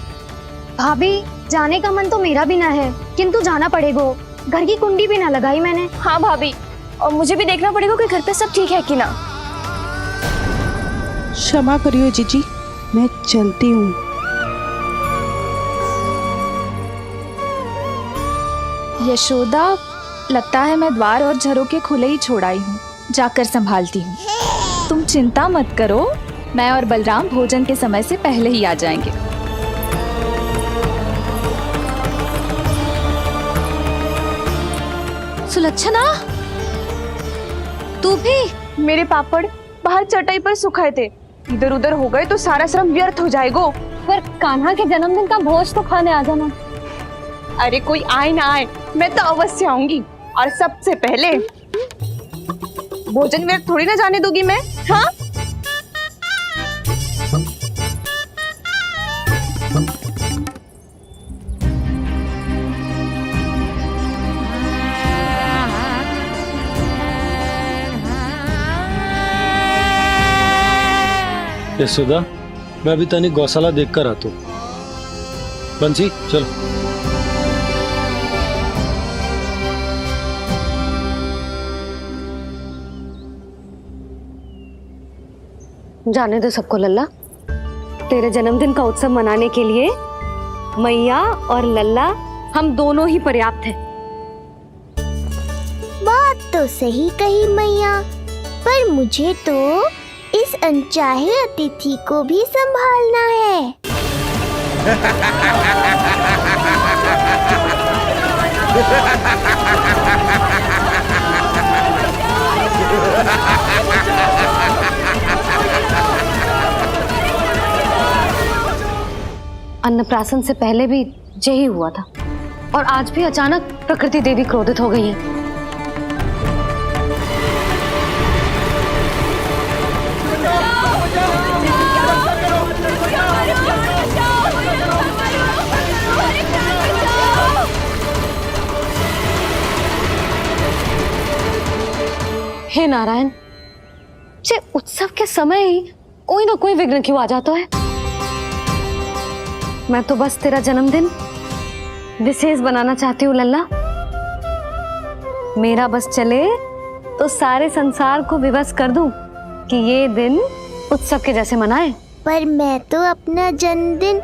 भाभी, जाने का मन तो मेरा भी ना है, किंतु जाना पड़ेगा। घर की कुंडी भी ना लगाई मैंने। हाँ भाभी, और मुझे भी देखना पड़ेगा कि घर पे सब ठीक है कि ना। क्षमा करियो जीजी, मैं चलती हूँ। यशोदा, लगता है मैं द्वार और झरोके खुले ही छोड़ आई हूँ, जाकर संभालती हूँ। तुम चिंता मत करो, मैं और बलराम भोजन के समय से पहले ही आ जाएंगे। सुलक्षणा, तू भी? मेरे पापड़ बाहर चटाई पर सुखाए थे, इधर उधर हो गए तो सारा श्रम व्यर्थ हो जाएगा। पर कान्हा के जन्मदिन का भोज तो खाने आ जाना। अरे कोई आए ना आए, मैं तो अवश्य आऊंगी, और सबसे पहले भोजन व्यर्थ थोड़ी ना जाने दूंगी मैं। हाँ, यशोदा, मैं अभी तनिक गौशाला देखकर आता हूँ। बंसी, चलो। जाने दो सबको लल्ला। तेरे जन्मदिन का उत्सव मनाने के लिए मैया और लल्ला हम दोनों ही पर्याप्त हैं। बात तो सही कही मैया, पर मुझे तो इस अनचाहे अतिथि को भी संभालना है। अन्नप्राशन से पहले भी यही हुआ था और आज भी अचानक प्रकृति देवी क्रोधित हो गई है। हे नारायण, जे उत्सव के समय ही कोई ना कोई विघ्न क्यों आ जाता है। मैं तो बस तेरा जन्मदिन विशेष बनाना चाहती हूँ लल्ला। मेरा बस चले तो सारे संसार को विवश कर दूं कि ये दिन उत्सव के जैसे मनाए। पर मैं तो अपना जन्मदिन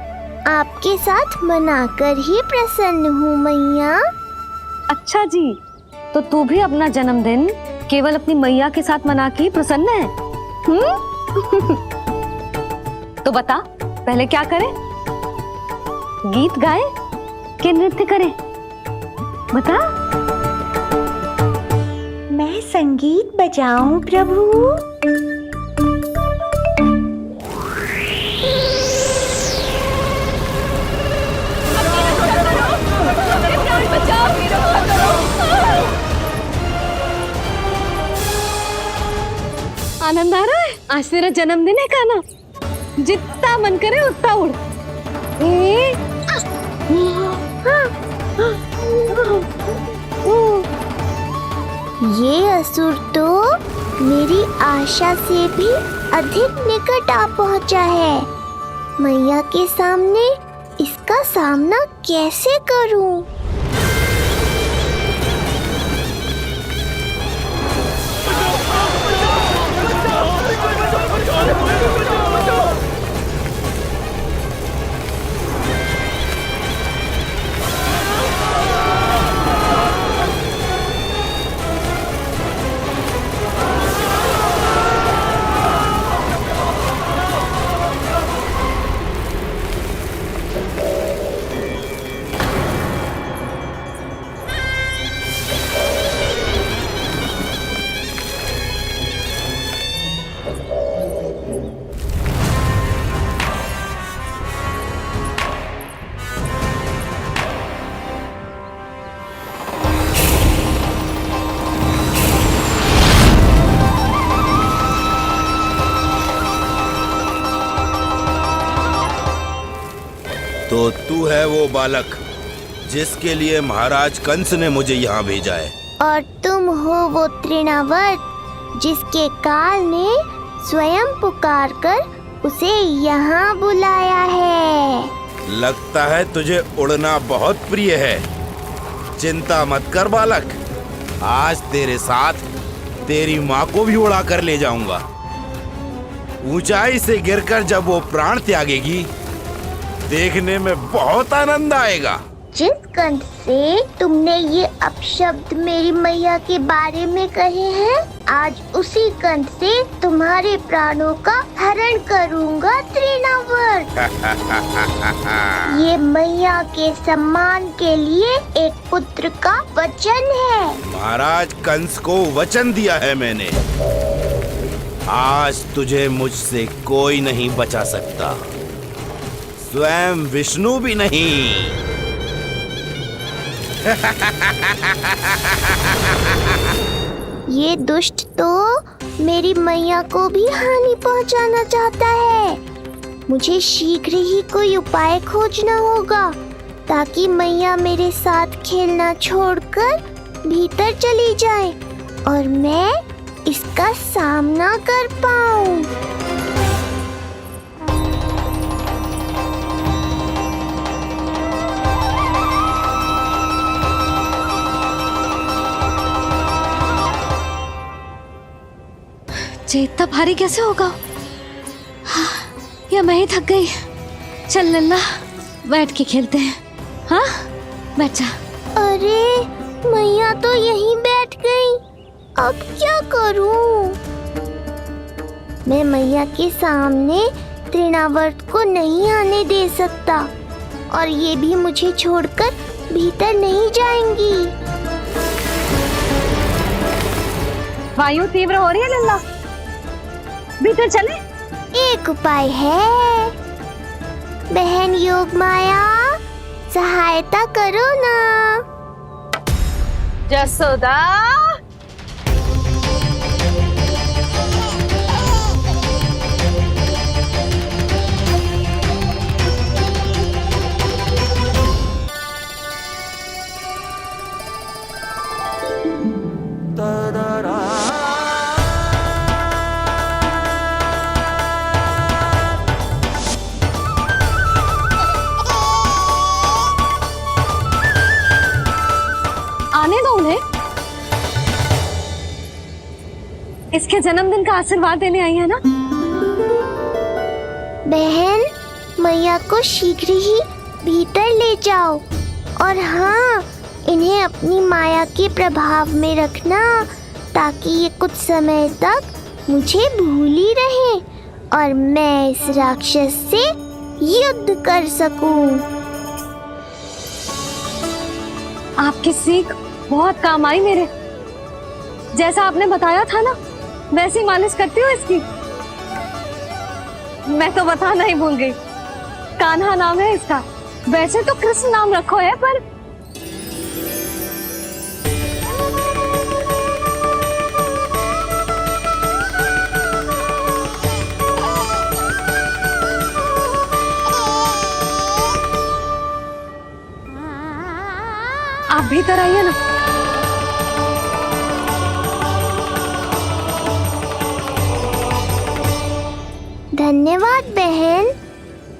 आपके साथ मनाकर ही प्रसन्न हूँ मैया। अच्छा जी, तो तू भी अपना जन्मदिन केवल अपनी मैया के साथ मना के प्रसन्न है? तो बता, पहले क्या करें? गीत गाए कि नृत्य करें? बता। मैं संगीत बजाऊं प्रभु? आनंद आ रहा है? आज तेरा जन्मदिन है कान्हा, जितना मन करे उतना उड़। ये असुर तो मेरी आशा से भी अधिक निकट आ पहुंचा है। मैया के सामने इसका सामना कैसे करूं? तो तू है वो बालक जिसके लिए महाराज कंस ने मुझे यहाँ भेजा है। और तुम हो वो तृणावर्त जिसके काल ने स्वयं पुकारकर उसे यहाँ बुलाया है। लगता है तुझे उड़ना बहुत प्रिय है। चिंता मत कर बालक, आज तेरे साथ तेरी माँ को भी उड़ा कर ले जाऊंगा। ऊंचाई से गिरकर जब वो प्राण त्यागेगी, देखने में बहुत आनंद आएगा। जिस कंठ से तुमने ये अपशब्द मेरी मैया के बारे में कहे हैं, आज उसी कंठ से तुम्हारे प्राणों का हरण करूंगा तृणावर्त। ये मैया के सम्मान के लिए एक पुत्र का वचन है। महाराज कंस को वचन दिया है मैंने। आज तुझे मुझसे कोई नहीं बचा सकता, स्वयं विष्णु भी नहीं। ये दुष्ट तो मेरी मैया को भी हानि पहुंचाना चाहता है। मुझे शीघ्र ही कोई उपाय खोजना होगा ताकि मैया मेरे साथ खेलना छोड़कर भीतर चली जाए और मैं इसका सामना कर पाऊं। ये इतना भारी कैसे होगा? हाँ, या मैं ही थक गई। चल लल्ला, बैठ के खेलते हैं। हाँ, बैठ जा। अरे मैया तो यहीं बैठ गई, अब क्या करूं? मैं मैया के सामने तृणावर्त को नहीं आने दे सकता और ये भी मुझे छोड़कर भीतर नहीं जाएंगी। वायु तीव्र हो रही है लल्ला, भीतर चले। एक उपाय है, बहन योग माया, सहायता करो ना। जसोदा, आने दो उन्हें। इसके जन्मदिन का आशीर्वाद देने आई है ना। बहन, मैया को शीघ्र ही भीतर ले जाओ और हाँ, इन्हें अपनी माया के प्रभाव में रखना ताकि ये कुछ समय तक मुझे भूल ही रहे और मैं इस राक्षस से युद्ध कर सकूं। आपकी सीख बहुत काम आई मेरे। जैसा आपने बताया था ना, वैसी मालिश करती हूँ इसकी। मैं तो बताना ही भूल गई, कान्हा नाम है इसका। वैसे तो कृष्ण नाम रखो है, पर आप भीतर आइए ना। धन्यवाद बहन।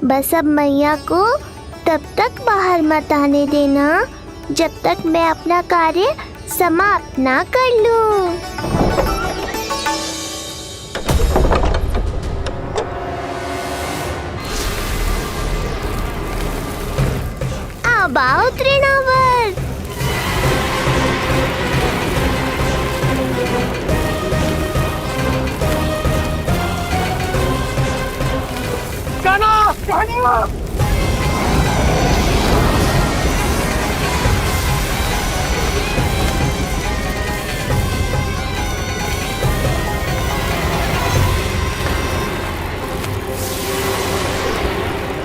बस अब मैया को तब तक बाहर मत आने देना जब तक मैं अपना कार्य समाप्त ना कर लूं। अब आओ तृणावर्त।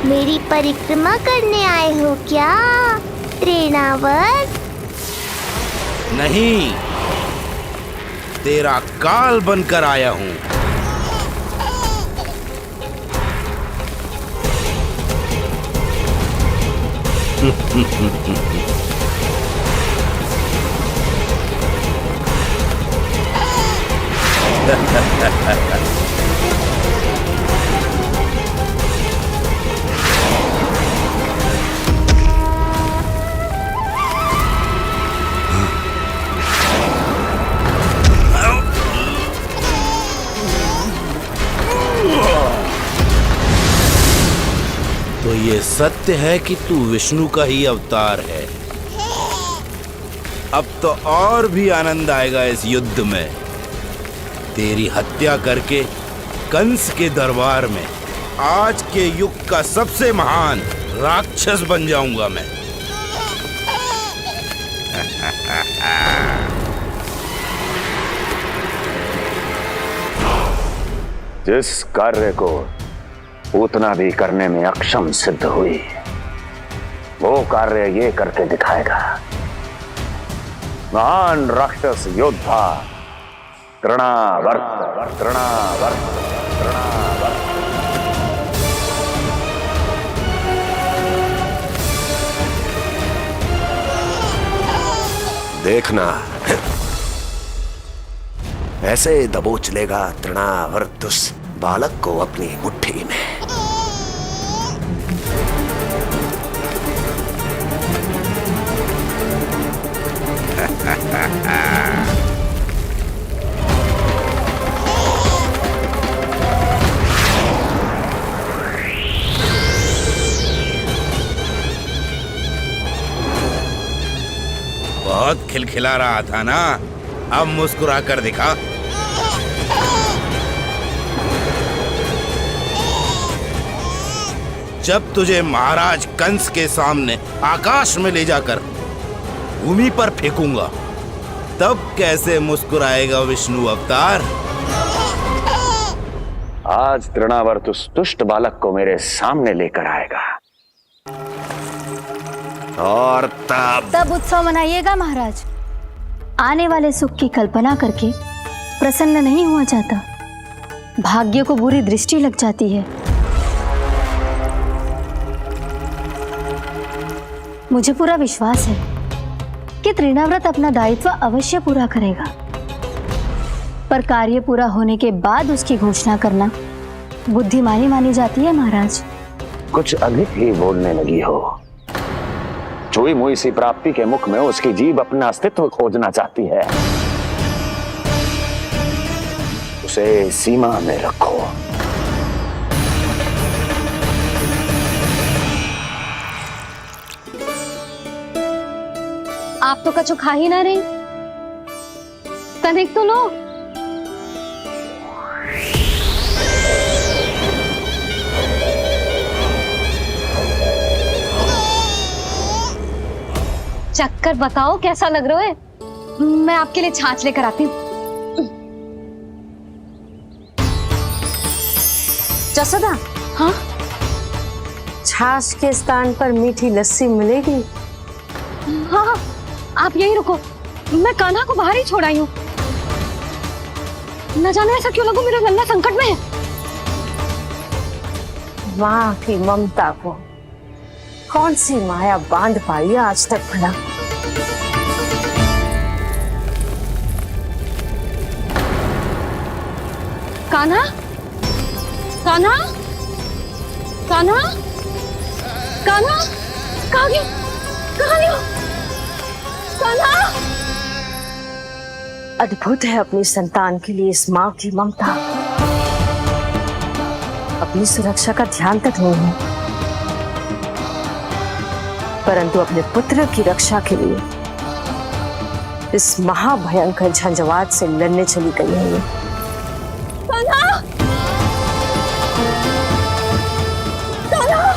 मेरी परिक्रमा करने आए हो क्या तृणावर्त? नहीं, तेरा काल बनकर आया हूँ। तो ये सत्य है कि तू विष्णु का ही अवतार है। अब तो और भी आनंद आएगा इस युद्ध में। तेरी हत्या करके कंस के दरबार में आज के युग का सबसे महान राक्षस बन जाऊंगा मैं। जिस कार्य को उतना भी करने में अक्षम सिद्ध हुई, वो कार्य ये करके दिखाएगा। महान राक्षस योद्धा तृणावर्त, तृणावर्त, तृणावर्त। देखना, ऐसे दबोच लेगा तृणावर्त उस बालक को अपनी मुट्ठी में। बहुत खिलखिला रहा था ना, अब मुस्कुरा कर दिखा। जब तुझे महाराज कंस के सामने आकाश में ले जाकर भूमि पर फेंकूंगा, तब कैसे मुस्कुराएगा विष्णु अवतार? आज तृणावर्त उस दुष्ट बालक को मेरे सामने लेकर आएगा और तब उत्सव मनाइएगा महाराज। आने वाले सुख की कल्पना करके प्रसन्न नहीं हुआ जाता, भाग्य को बुरी दृष्टि लग जाती है। मुझे पूरा विश्वास है कि तृणाव्रत अपना दायित्व अवश्य पूरा करेगा, पर कार्य पूरा होने के बाद उसकी घोषणा करना बुद्धिमानी मानी जाती है महाराज। कुछ अधिक ही बोलने लगी हो। चुई मुई सी प्राप्ति के मुख में उसकी जीभ अपना अस्तित्व खोजना चाहती है। उसे सीमा में रखो। आप तो कछु खा ही ना रही, तनिक तो लो। चक्कर बताओ कैसा लग रहा है? मैं आपके लिए छाछ लेकर आती हूँ। जसोदा, हाँ? छाछ के स्थान पर मीठी लस्सी मिलेगी। हाँ हाँ, आप यही रुको, मैं कान्हा को बाहर ही छोड़ आई हूँ। न जाने ऐसा क्यों लगो मेरा लल्ला संकट में है। माँ की ममता को कौन सी माया बांध पाई है आज तक भला? कान्हा, कान्हा, कान्हा, कान्हा, कहाँ गई? कहाँ गई? कान्हा! अद्भुत है अपनी संतान के लिए इस माँ की ममता। अपनी सुरक्षा का ध्यान तक नहीं है, परंतु अपने पुत्र की रक्षा के लिए इस महाभयंकर झंझावात से लड़ने चली गई है ये। कान्हा! कान्हा!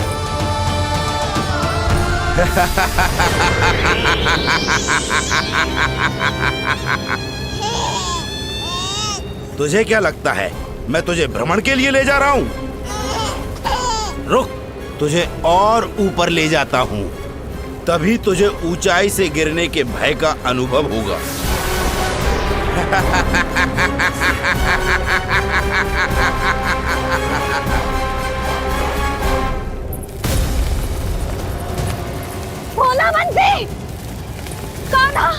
तुझे क्या लगता है मैं तुझे भ्रमण के लिए ले जा रहा हूँ? रुक, तुझे और ऊपर ले जाता हूँ, तभी तुझे ऊंचाई से गिरने के भय का अनुभव होगा। भोला बंसी! कान्हा!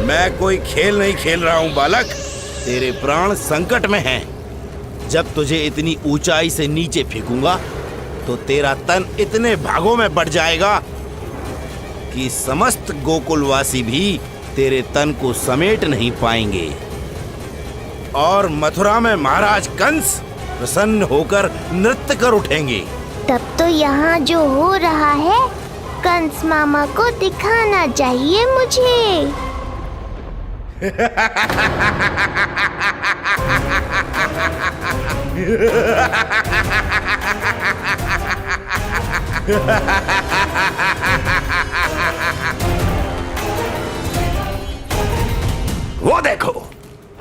मैं कोई खेल नहीं खेल रहा हूँ बालक, तेरे प्राण संकट में हैं। जब तुझे इतनी ऊंचाई से नीचे फेंकूंगा तो तेरा तन इतने भागों में बढ़ जाएगा कि समस्त गोकुलवासी भी तेरे तन को समेट नहीं पाएंगे और मथुरा में महाराज कंस प्रसन्न होकर नृत्य कर उठेंगे। तब तो यहाँ जो हो रहा है कंस मामा को दिखाना चाहिए मुझे। वो देखो,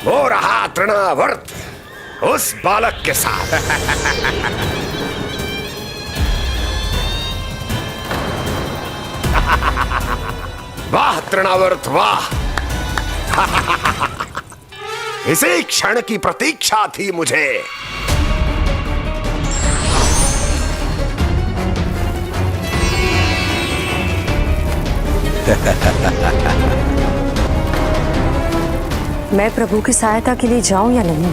हो रहा तृणावर्त उस बालक के साथ। वाह तृणावर्त वाह! इसी क्षण की प्रतीक्षा थी मुझे। मैं प्रभु की सहायता के लिए जाऊं या नहीं?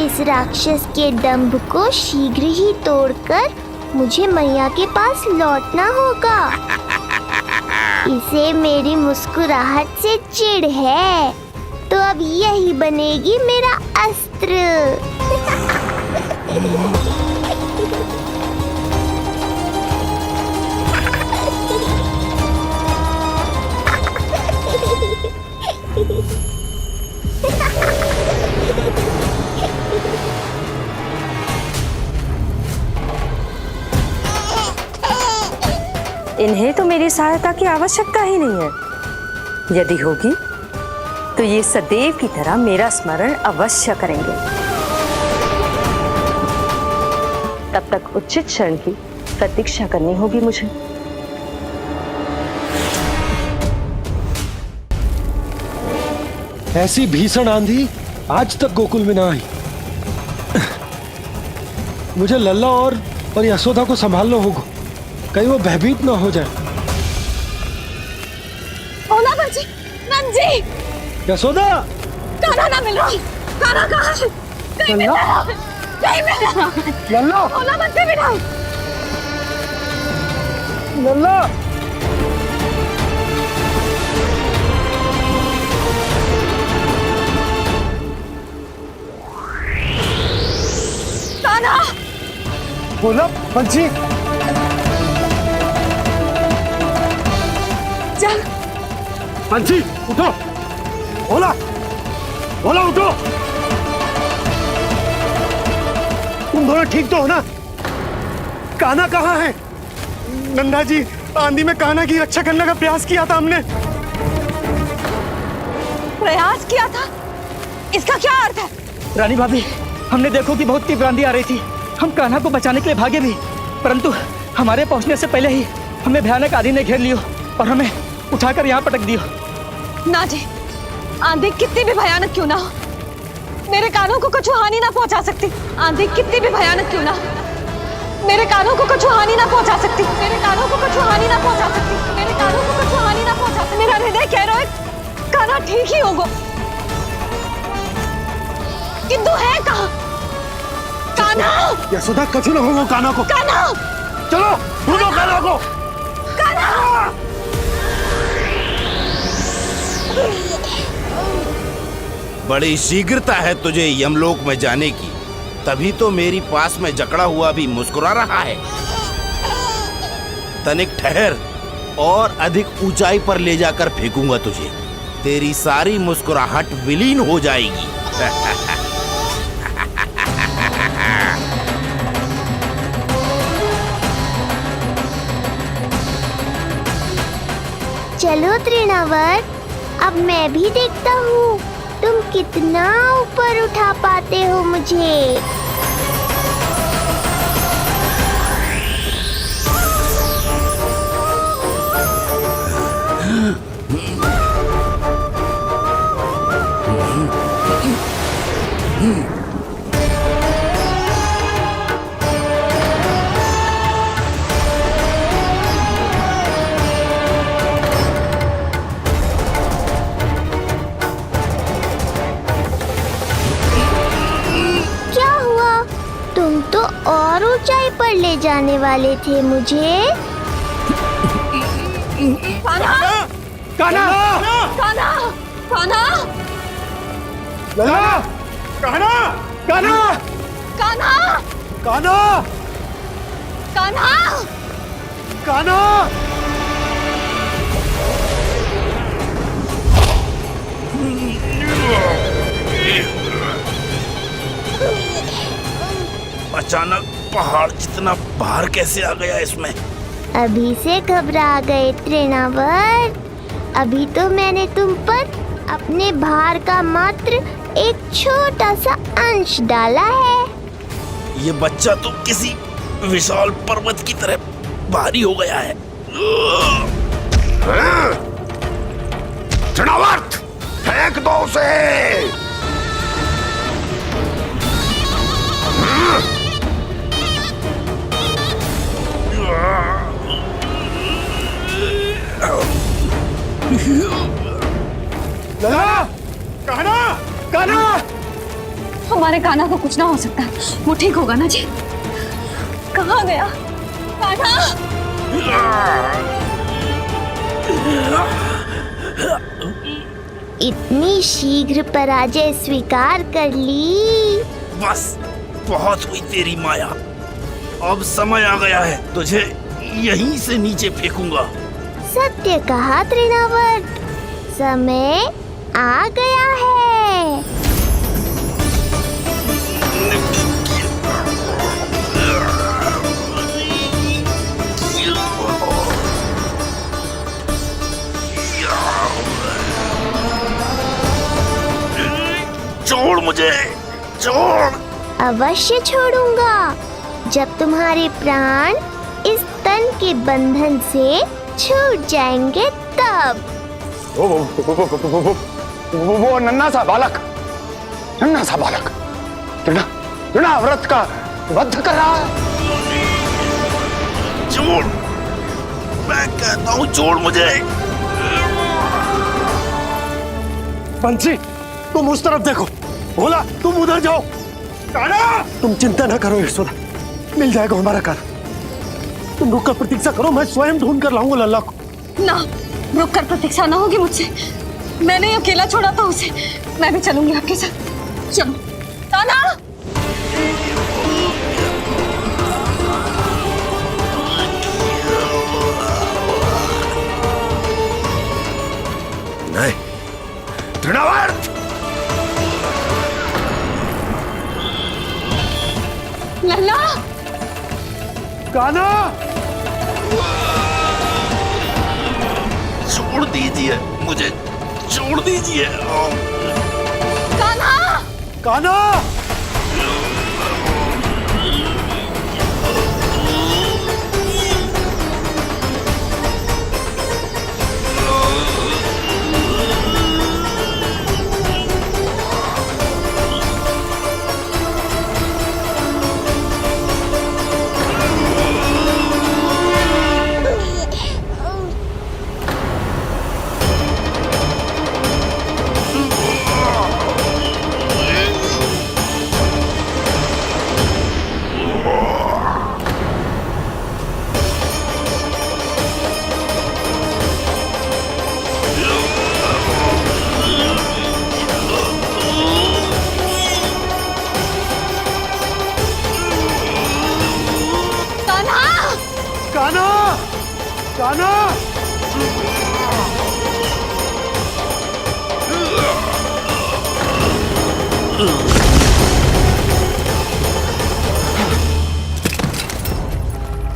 इस राक्षस के दंभ को शीघ्र ही तोड़कर मुझे मैया के पास लौटना होगा। इसे मेरी मुस्कुराहट से चिढ़ है, तो अब यही बनेगी मेरा अस्त्र। इन्हें तो मेरी सहायता की आवश्यकता ही नहीं है। यदि होगी तो ये सदैव की तरह मेरा स्मरण अवश्य करेंगे। तब तक उचित क्षण की प्रतीक्षा करनी होगी मुझे। ऐसी भीषण आंधी आज तक गोकुल में ना आई। मुझे लल्ला और यशोदा को संभालना होगा, कहीं वो भयभीत ना हो जाए। ओला बंजी, नंजी, यशोदा, कान्हा ना मिल रहा। कान्हा कहाँ है? कहीं मिल रहा है? कहीं मिल रहा है? लल्ला, ओला बंजी मिला। लल्ला, कान्हा, बोला बंसी। चल बंसी, उठो। ओला, ओला उठो। तुम दोनों ठीक तो हो ना? कान्हा कहाँ है? नंदा जी, आंधी में कान्हा की रक्षा करने का प्रयास किया था हमने। प्रयास किया था? इसका क्या अर्थ है? रानी भाभी, हमने देखो कि बहुत तीव्र आंधी आ रही थी। हम कान्हा को बचाने के लिए भागे भी, परंतु हमारे पहुंचने से पहले ही हमें भयानक आंधी ने घेर लियो और हमें उठाकर यहाँ पटक दियो। ना जी, आंधी कितनी भी भयानक क्यों ना हो, मेरे कानों को कुछ हानि ना पहुंचा सकती। आंधी कितनी भी भयानक क्यों ना हो, मेरे कानों को कुछ हानि ना पहुंचा सकती। मेरे कानों को कुछ हानि ना पहुंचा सकती। मेरे कानों को कुछ हानि ना पहुंचा सकती। मेरा हृदय कह रहा है कान्हा ठीक ही होगा, किंतु है कहाँ कान्हा? यशोदा, कछु न होगा कान्हा को। कान्हा, चलो ढूंढो कान्हा को। कान्हा, बड़ी शीघ्रता है तुझे यमलोक में जाने की, तभी तो मेरी पास में जकड़ा हुआ भी मुस्कुरा रहा है। तनिक ठहर और अधिक ऊंचाई पर ले जाकर फेंकूंगा तुझे, तेरी सारी मुस्कुराहट विलीन हो जाएगी। चलो तृणावर्त, अब मैं भी देखता हूँ तुम कितना ऊपर उठा पाते हो मुझे। क्या हुआ? तुम तो और ऊंचाई पर ले जाने वाले थे मुझे। कान्हा, कान्हा, कान्हा, कान्हा, लल्ला, कान्हा, कान्हा, कान्हा, कान्हा, कान्हा, कान्हा। अचानक पहाड़ जितना भार कैसे आ गया इसमें? अभी से घबरा गए तृणावर्त। अभी तो मैंने तुम पर अपने भार का मात्र एक छोटा सा अंश डाला है। ये बच्चा तो किसी विशाल पर्वत की तरह भारी हो गया है। तृणावर्त, फेंक दो उसे। लल्ला, कान्हा, कान्हा। हमारे कान्हा को कुछ ना हो सकता, वो ठीक होगा ना जी। कहाँ गया कान्हा? इतनी शीघ्र पराजय स्वीकार कर ली। बस बहुत हुई तेरी माया, अब समय आ गया है, तुझे यहीं से नीचे फेंकूंगा। सत्य कहा तृणावर्त, समय आ गया है। छोड़ मुझे, छोड़। अवश्य छोड़ूंगा जब तुम्हारे प्राण इस तन के बंधन से छूट जाएंगे तब। वो नन्हा सा बालक तृणाव्रत का वध कर रहा है। छोड़, मैं कहता हूँ छोड़ मुझे। बंसी, तुम उस तरफ देखो। भोला, तुम उधर जाओ। तुम चिंता न करो यशोदा, मिल जाएगा हमारा कार। तुम रुक कर प्रतीक्षा करो, मैं स्वयं ढूंढ कर लाऊंगा लल्ला को। ना, रुक कर प्रतीक्षा ना होगी मुझसे। मैंने अकेला छोड़ा था उसे, मैं भी चलूंगी आपके साथ। चलो कान्हा। नहीं, तृणावर्त। लल्ला, कान्हा, छोड़ दीजिए मुझे, छोड़ दीजिए। कान्हा, कान्हा।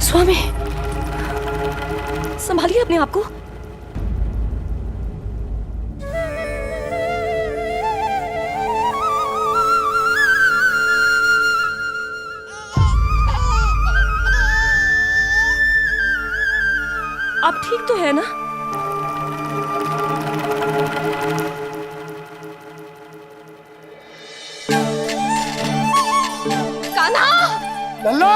स्वामी, संभालिए अपने आप को। आप ठीक तो है ना? कान्हा, लल्ला,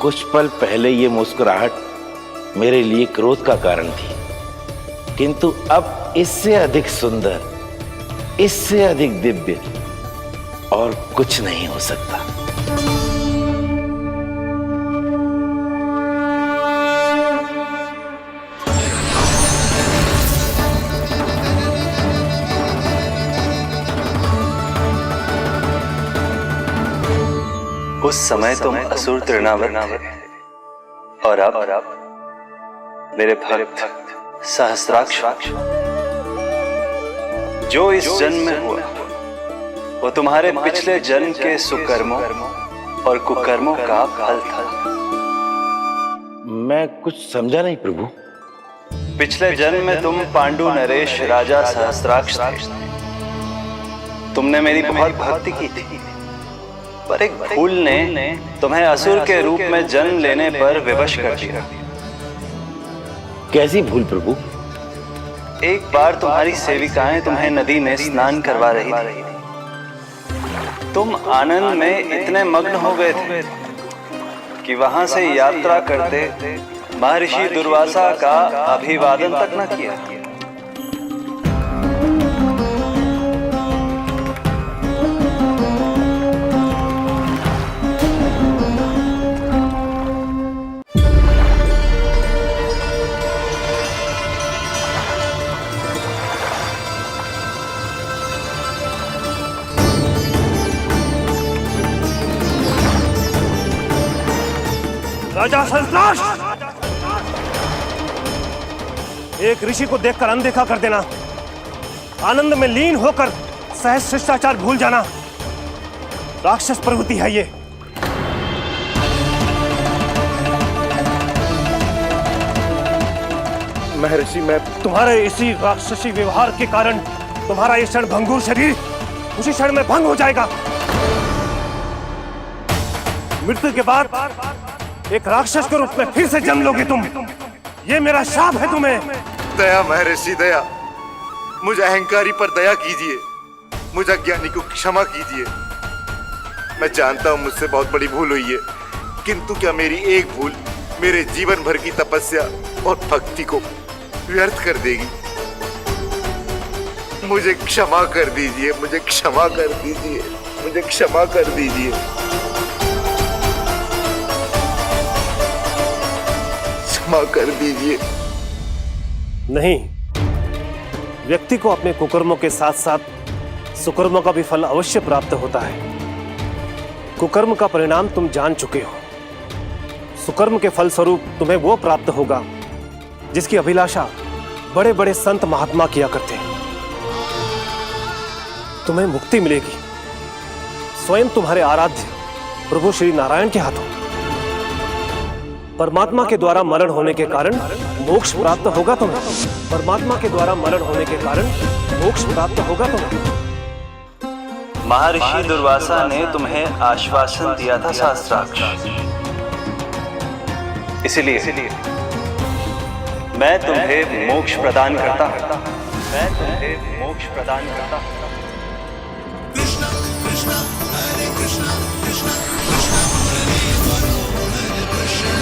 कुछ पल पहले ये मुस्कुराहट मेरे लिए क्रोध का कारण थी, किंतु अब इससे अधिक सुंदर, इससे अधिक दिव्य और कुछ नहीं हो सकता। उस समय तुम असुर तृणावर्त थे और अब मेरे भक्त सहस्राक्ष। जो इस जन्म में हुआ वो तुम्हारे पिछले जन्म के सुकर्मों और कुकर्मों का फल था। मैं कुछ समझा नहीं प्रभु। पिछले जन्म में तुम पांडु नरेश राजा सहस्राक्ष थे। तुमने मेरी बहुत भक्ति की थी, पर एक भूल ने तुम्हें असुर के रूप में जन्म लेने पर विवश कर दिया। कैसी भूल प्रभु? एक बार तुम्हारी सेविकाएं तुम्हें नदी में स्नान करवा रही थी। तुम आनंद में इतने मग्न हो गए थे कि वहां से यात्रा करते महर्षि दुर्वासा का अभिवादन तक न किया। राजा संतराश, एक ऋषि को देखकर अनदेखा कर देना, आनंद में लीन होकर सहज शिष्टाचार भूल जाना, राक्षस प्रवृत्ति है ये। महर्षि, मैं तुम्हारे इसी राक्षसी व्यवहार के कारण तुम्हारा ये क्षण भंगुर शरीर उसी क्षण में भंग हो जाएगा। मृत्यु के बाद एक राक्षस के रूप में फिर से जन्म लोगे तुम। ये मेरा शाप है तुम्हें। दया महर्षि दया, मुझे अहंकारी पर दया कीजिए, मुझे अज्ञानी को क्षमा कीजिए। मैं जानता हूँ मुझसे बहुत बड़ी भूल हुई है, किंतु क्या मेरी एक भूल मेरे जीवन भर की तपस्या और भक्ति को व्यर्थ कर देगी? मुझे क्षमा कर दीजिए, मुझे क्षमा कर दीजिए, मुझे क्षमा कर दीजिए। क्षमा कर दीजिए। नहीं, व्यक्ति को अपने कुकर्मों के साथ साथ सुकर्मों का भी फल अवश्य प्राप्त होता है। कुकर्म का परिणाम तुम जान चुके हो। सुकर्म के फल स्वरूप तुम्हें वो प्राप्त होगा जिसकी अभिलाषा बड़े बड़े संत महात्मा किया करते हैं। तुम्हें मुक्ति मिलेगी स्वयं तुम्हारे आराध्य प्रभु श्री नारायण के हाथों। परमात्मा के द्वारा मरण होने के कारण मोक्ष प्राप्त होगा तुम्हें। परमात्मा के द्वारा मरण होने के कारण मोक्ष प्राप्त होगा तुम्हें। महर्षि दुर्वासा ने तुम्हें आश्वासन दिया था शास्त्राक्ष, इसलिए मैं तुम्हें मोक्ष प्रदान करता हूं। मैं तुम्हें मोक्ष प्रदान करता हूं। कृष्ण कृष्ण हरे कृष्ण कृष्ण कृष्ण हरे कृष्ण।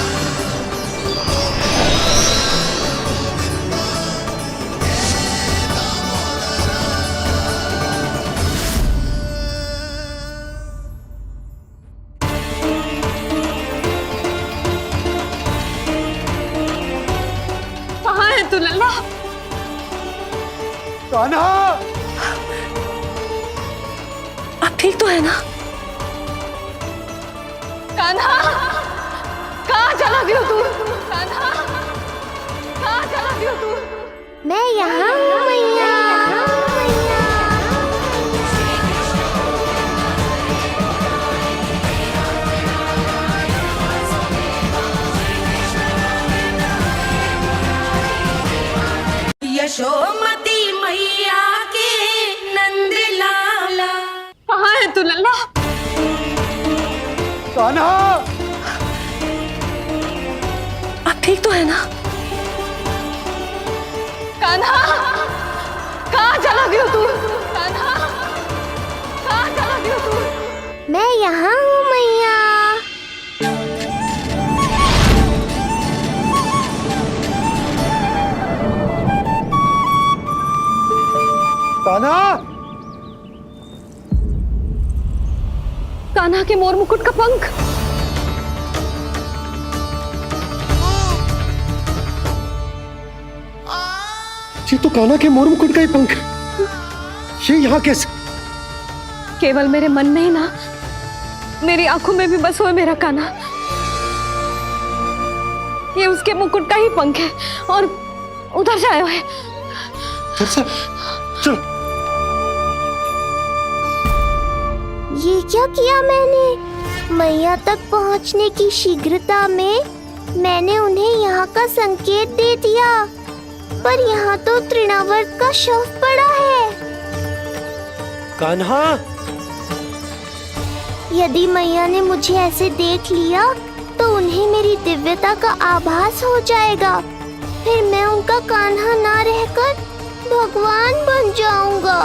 कहाँ है तू लल्ला? कान्हा, अब ठीक तो है ना? कान्हा, कहाँ चला गया तू? कान्हा, कहाँ चला गया तू? मैं यहाँ हूँ मैया। यशोमती मैया के नंद लाला। कहाँ है तू लल्ला? कान्हा, अब ठीक तो है ना? कान्हा, कहाँ चला गया तू? कान्हा, कहाँ चला गया तू? मैं यहाँ हूँ मैया। कान्हा, कान्हा के मोर मुकुट का पंख। ये तो कान्हा के मोर मुकुट का ही पंख। ये यहाँ कैसे? केवल मेरे मन में ही ना, मेरी आंखों में भी बस हुआ मेरा कान्हा। ये उसके मुकुट का ही पंख है और उधर से आया है। चलो। ये क्या किया मैंने? मैया तक पहुंचने की शीघ्रता में मैंने उन्हें यहाँ का संकेत दे दिया, पर यहाँ तो तृणावर्त का शव पड़ा है। कान्हा, यदि मैया ने मुझे ऐसे देख लिया तो उन्हें मेरी दिव्यता का आभास हो जाएगा। फिर मैं उनका कान्हा ना रहकर भगवान बन जाऊंगा।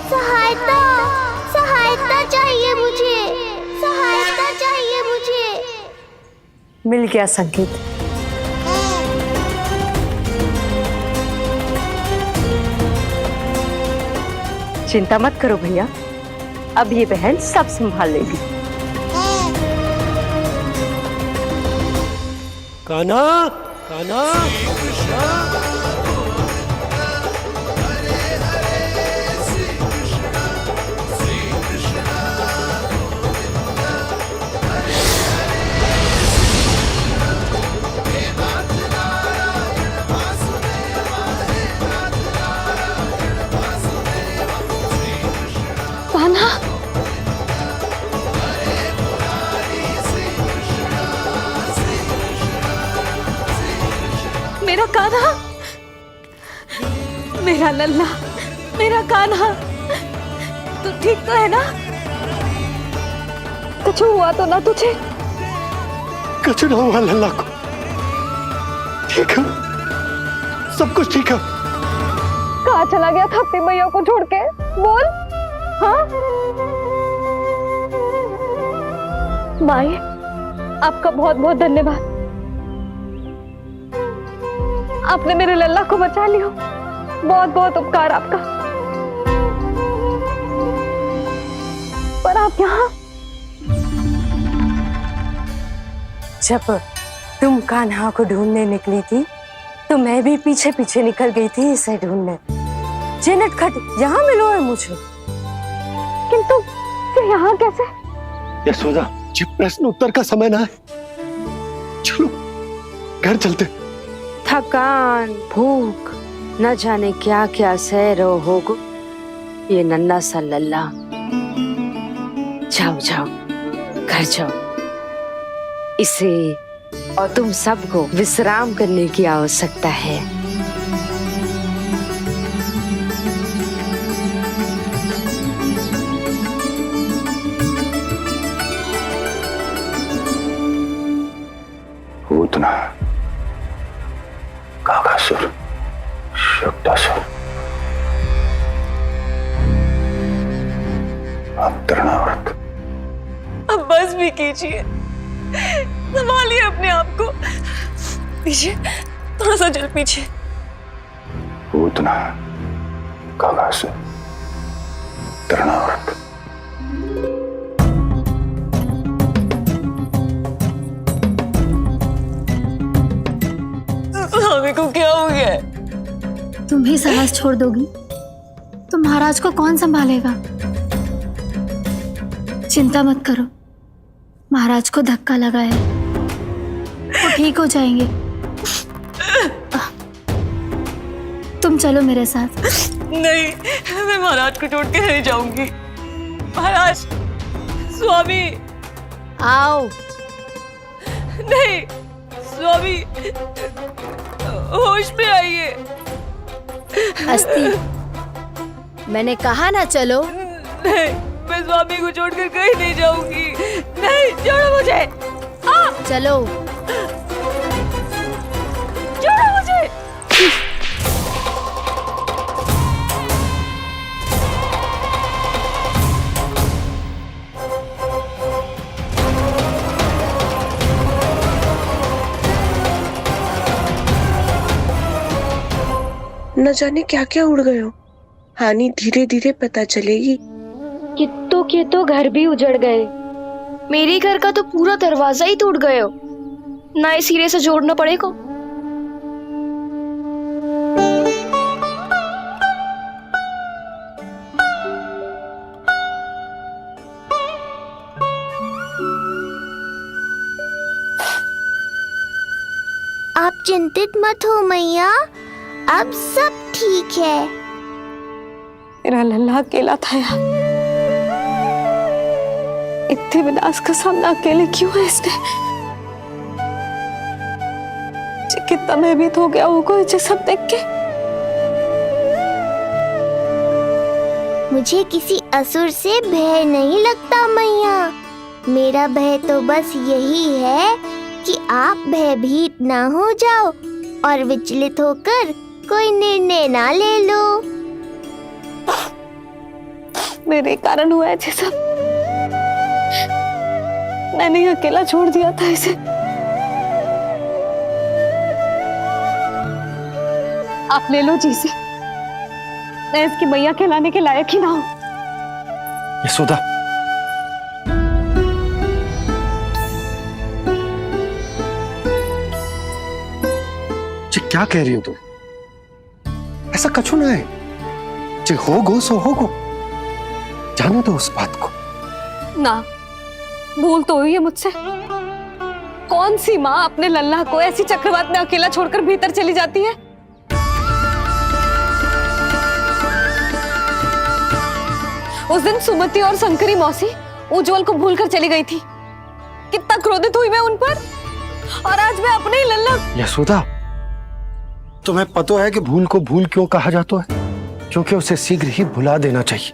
सहायता, सहायता चाहिए मुझे, सहायता चाहिए मुझे। मिल गया संकेत। चिंता मत करो भैया, अब ये बहन सब संभाल लेगी। कान्हा, कान्हा, मेरा कान्हा, मेरा लल्ला, मेरा कान्हा, तू ठीक तो है ना? कुछ हुआ तो ना तुझे? कुछ ना हुआ लल्ला को, ठीक है, सब कुछ ठीक है। कहाँ चला गया था अपनी मैया को छोड़ के? बोल। हाँ माई, आपका बहुत बहुत धन्यवाद। आपने मेरे लल्ला को बचा लिया, बहुत बहुत उपकार आपका। पर आप यहाँ? जब तुम कान्हा को ढूंढने निकली थी तो मैं भी पीछे पीछे निकल गई थी इसे ढूंढने। जे नटखट यहाँ मिलो है मुझे। किंतु फिर यहाँ कैसे? यशोदा, ये प्रश्न उत्तर का समय ना है, चलो घर चलते। थकान, भूख, न जाने क्या क्या सह रहो होगो ये नन्ना सा लल्ला। जाओ जाओ, घर जाओ। इसे और तुम सबको विश्राम करने की आवश्यकता है। पूतना, काकासुर, शक्तासुर, अब तृणावर्त। अब बस भी कीजिए, संभालिए अपने आप को। पीछे, थोड़ा सा चल पीछे। पूतना, काकासुर, तृणावर्त। स्वामी को क्या हो गया? तुम भी साहस छोड़ दोगी तो महाराज को कौन संभालेगा? चिंता मत करो, महाराज को धक्का लगा है, वो ठीक हो जाएंगे। तुम चलो मेरे साथ। नहीं, मैं महाराज को छोड़ के नहीं जाऊंगी। महाराज, स्वामी, आओ। नहीं, स्वामी, होश में आइए। अस्ति, मैंने कहा ना चलो। नहीं, मैं स्वामी को छोड़कर कहीं नहीं जाऊंगी। नहीं, छोड़ो मुझे। चलो, छोड़ो मुझे। न जाने क्या क्या उड़ गए हो। हानि धीरे धीरे पता चलेगी। कित्तों के तो घर भी उजड़ गए। मेरे घर का तो पूरा दरवाजा ही टूट गए हो। नए सिरे से जोड़ना पड़ेगा। आप चिंतित मत हो मैया, अब सब ठीक है। मेरा लल्ला अकेला था यार। इतने विनाश का सामना अकेले क्यों है इसने? कितना भयभीत हो गया होगा इसे सब देख के। मुझे किसी असुर से भय नहीं लगता मैया। मेरा भय तो बस यही है कि आप भयभीत ना हो जाओ और विचलित होकर कोई निर्णय ना ले लो। मेरे कारण हुआ है ये सब। मैंने अकेला छोड़ दिया था इसे। आप ले लो जी से। मैं इसकी मैया कहलाने के लायक ही ना हूं। यशोदा, ये क्या कह रही हो तुम? ऐसा कछु ना है। जे होगो सो होगो, जाने दो उस बात को। ना, भूल तो हुई है मुझसे। कौन सी माँ अपने लल्ला को ऐसी चक्रवात में अकेला छोड़कर भीतर चली जाती है? उस दिन सुमति और शंकरी मौसी उज्जवल को भूलकर चली गई थी। कितना क्रोधित हुई मैं उन पर। और आज मैं अपने ही लल्ला। यशोदा, तुम्हें पता है कि भूल को भूल क्यों कहा जाता है? क्योंकि उसे शीघ्र ही भुला देना चाहिए।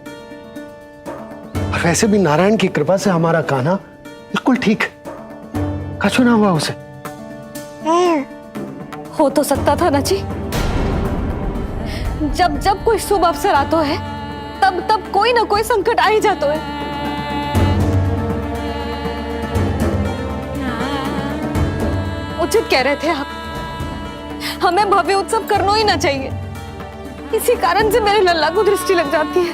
और वैसे भी नारायण की कृपा से हमारा कान्हा बिल्कुल ठीक है, कछु ना हुआ उसे। हो तो सकता था ना जी। जब जब कोई शुभ अवसर आता है तब तब कोई ना कोई संकट आ ही जाता है। उचित कह रहे थे आप, हमें भव्य उत्सव करना ही ना चाहिए। इसी कारण से मेरे लल्ला को दृष्टि लग जाती है।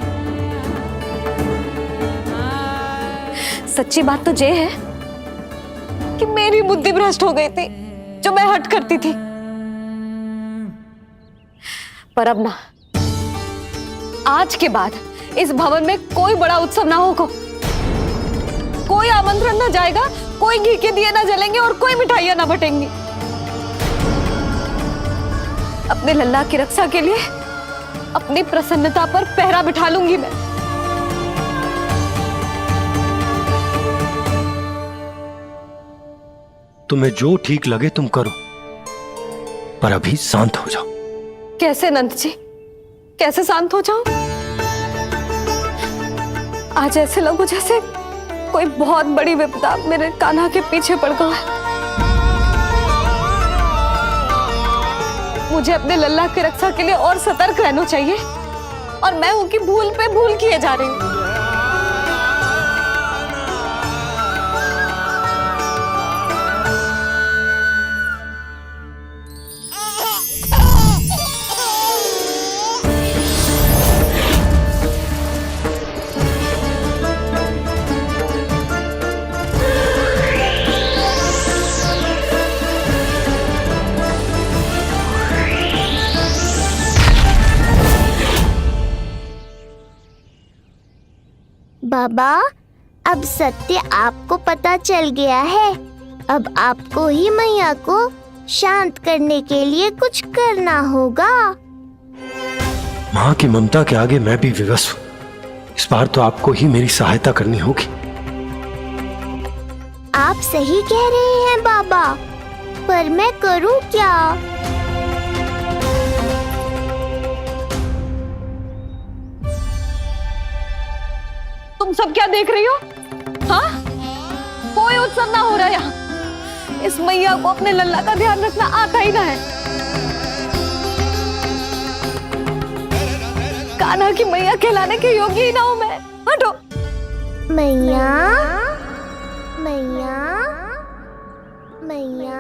सच्ची बात तो ये है कि मेरी बुद्धि भ्रष्ट हो गई थी, जो मैं हट करती थी। पर अब ना, आज के बाद इस भवन में कोई बड़ा उत्सव ना होगा, कोई आमंत्रण ना जाएगा, कोई घी के दिए ना जलेंगे और कोई मिठाइयां ना बटेंगी। अपने लल्ला की रक्षा के लिए अपनी प्रसन्नता पर पहरा बिठा लूंगी मैं। तुम्हें जो ठीक लगे तुम करो, पर अभी शांत हो जाओ। कैसे नंद जी, कैसे शांत हो जाऊं? आज ऐसे लगो जैसे कोई बहुत बड़ी विपदा मेरे कान्हा के पीछे पड़ गया है। मुझे अपने लल्ला की रक्षा के लिए और सतर्क रहना चाहिए, और मैं उनकी भूल पे भूल किए जा रही हूँ। बाबा, अब सत्य आपको पता चल गया है। अब आपको ही मैया को शांत करने के लिए कुछ करना होगा। माँ की ममता के आगे मैं भी विवश हूँ। इस बार तो आपको ही मेरी सहायता करनी होगी। आप सही कह रहे हैं बाबा, पर मैं करूँ क्या? तुम सब क्या देख रही हो? हाँ, कोई उत्सव ना हो रहा यहाँ। इस मैया को अपने लल्ला का ध्यान रखना आता ही ना है। कान्हा की मैया कहलाने के योग्य ही ना हूं मैं। हटो। मैया, मैया, मैया।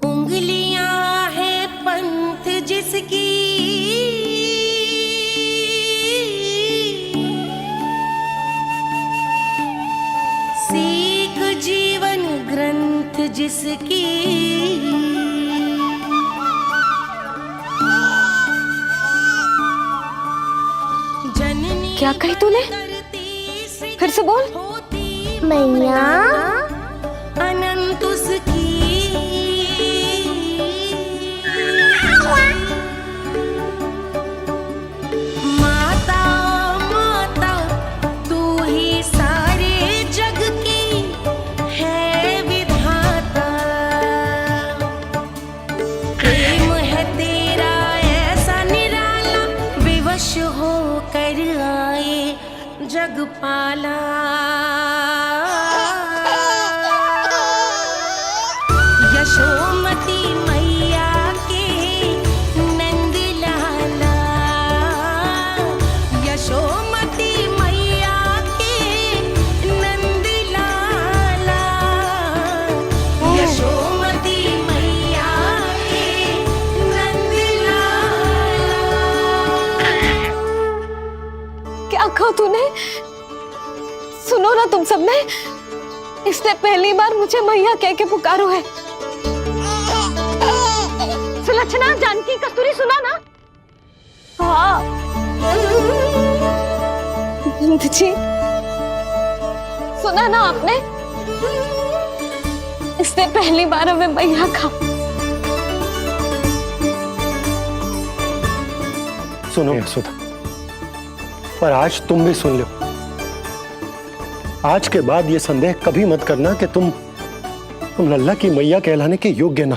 उंगलियां है पंथ जिसकी, सीख जीवन ग्रंथ जिसकी, क्या कही तूने? फिर से बोल। मैया, अनंत उसकी, माता माता तू ही सारे जग की है विधाता। प्रेम है तेरा ऐसा निराला, विवश होकर आए जग पाला। यशोमती मैया के नंद लाला, यशोमती मैया के नंद लाला, यशोमती मैया के नंद लाला। क्या कहा तूने? सुनो ना तुम सब ने, इसने पहली बार मुझे मैया कह के पुकारो है। सुलक्षणा, जानकी, कस्तूरी, सुना ना? हाँ जी, सुना ना आपने? इसने पहली बार हमें मैया कहा। सुनो यशोदा, पर आज तुम भी सुन लो। आज के बाद ये संदेह कभी मत करना कि तुम तुम लल्ला की मैया कहलाने के योग्य ना।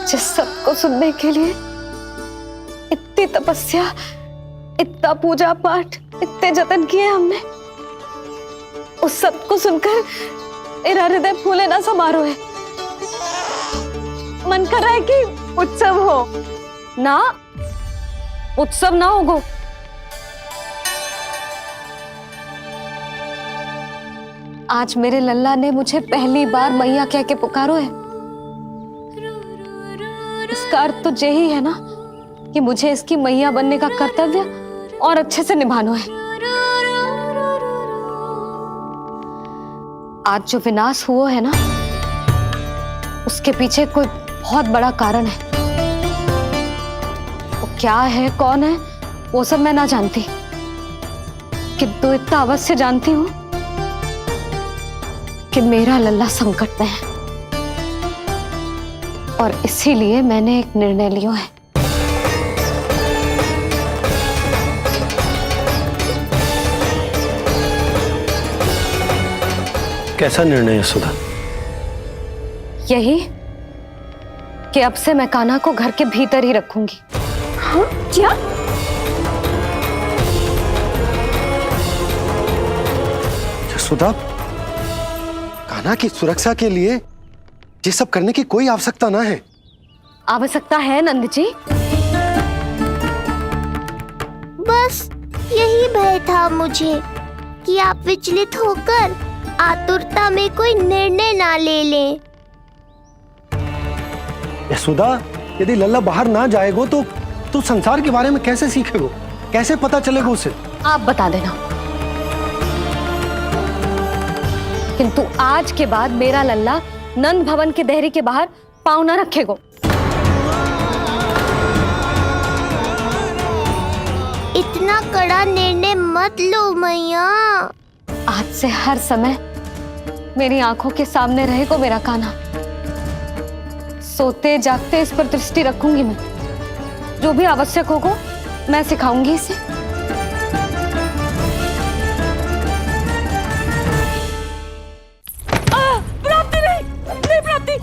जिस सबको सुनने के लिए इतनी तपस्या, इतना पूजा पाठ, इतने जतन किए हमने, उस सब को सुनकर मेरा हृदय फूले ना समारोह है। मन कर रहा है कि उत्सव हो ना, उत्सव ना होगो। आज मेरे लल्ला ने मुझे पहली बार मैया कह के पुकारो है। इसका अर्थ तो यही है ना कि मुझे इसकी मैया बनने का कर्तव्य और अच्छे से निभाना है। आज जो विनाश हुआ है ना, उसके पीछे कोई बहुत बड़ा कारण है। वो क्या है, कौन है, वो सब मैं ना जानती, किंतु इतना अवश्य जानती हूँ कि मेरा लल्ला संकट में है, और इसीलिए मैंने एक निर्णय लिया है। कैसा निर्णय है सुधा? यही कि अब से मैं कान्हा को घर के भीतर ही रखूंगी। हाँ? क्या? सुधा, कान्हा की सुरक्षा के लिए ये सब करने की कोई आवश्यकता ना है। आवश्यकता है नंद जी। बस यही भय था मुझे कि आप विचलित होकर आतुरता में कोई निर्णय ना ले लें। सुधा, यदि लल्ला बाहर ना जाएगो तो संसार के बारे में कैसे सीखेगो, कैसे पता चलेगा उसे? आप बता देना। किंतु आज के बाद मेरा लल्ला नंद भवन के देहरी के बाहर पाँव न रखेगो। इतना कड़ा निर्णय मत लो मैया। आज से हर समय मेरी आंखों के सामने रहेगा मेरा कान्हा। सोते जागते इस पर दृष्टि रखूंगी मैं। जो भी आवश्यक होगा मैं सिखाऊंगी इसे। प्राप्ति नहीं प्राप्ति।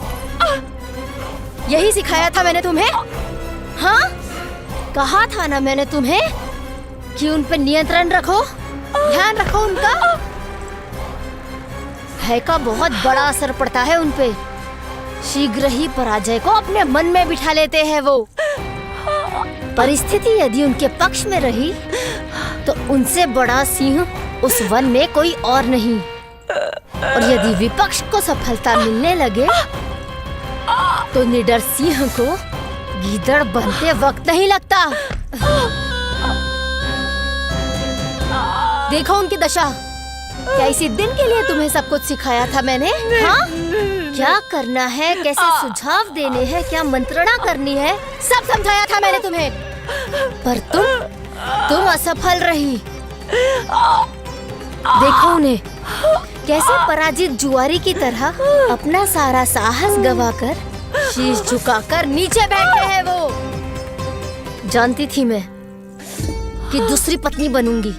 यही सिखाया था मैंने तुम्हें। हाँ, कहा था ना मैंने तुम्हें कि उन पर नियंत्रण रखो, ध्यान रखो उनका। भय का बहुत बड़ा असर पड़ता है उन पे। शीघ्र ही पराजय को अपने मन में बिठा लेते हैं वो। परिस्थिति यदि उनके पक्ष में रही तो उनसे बड़ा सिंह उस वन में कोई और नहीं। और यदि विपक्ष को सफलता मिलने लगे तो निडर सिंह को गीदड़ बनते वक्त नहीं लगता। देखो उनकी दशा। क्या इसी दिन के लिए तुम्हें सब कुछ सिखाया था मैंने? हाँ? क्या करना है, कैसे सुझाव देने हैं, क्या मंत्रणा करनी है, सब समझाया था मैंने तुम्हें। पर तुम असफल रही। देखो उन्हें, कैसे पराजित जुआरी की तरह अपना सारा साहस गवाकर शीश झुकाकर नीचे बैठे हैं वो। जानती थी मैं कि दूसरी पत्नी बनूंगी,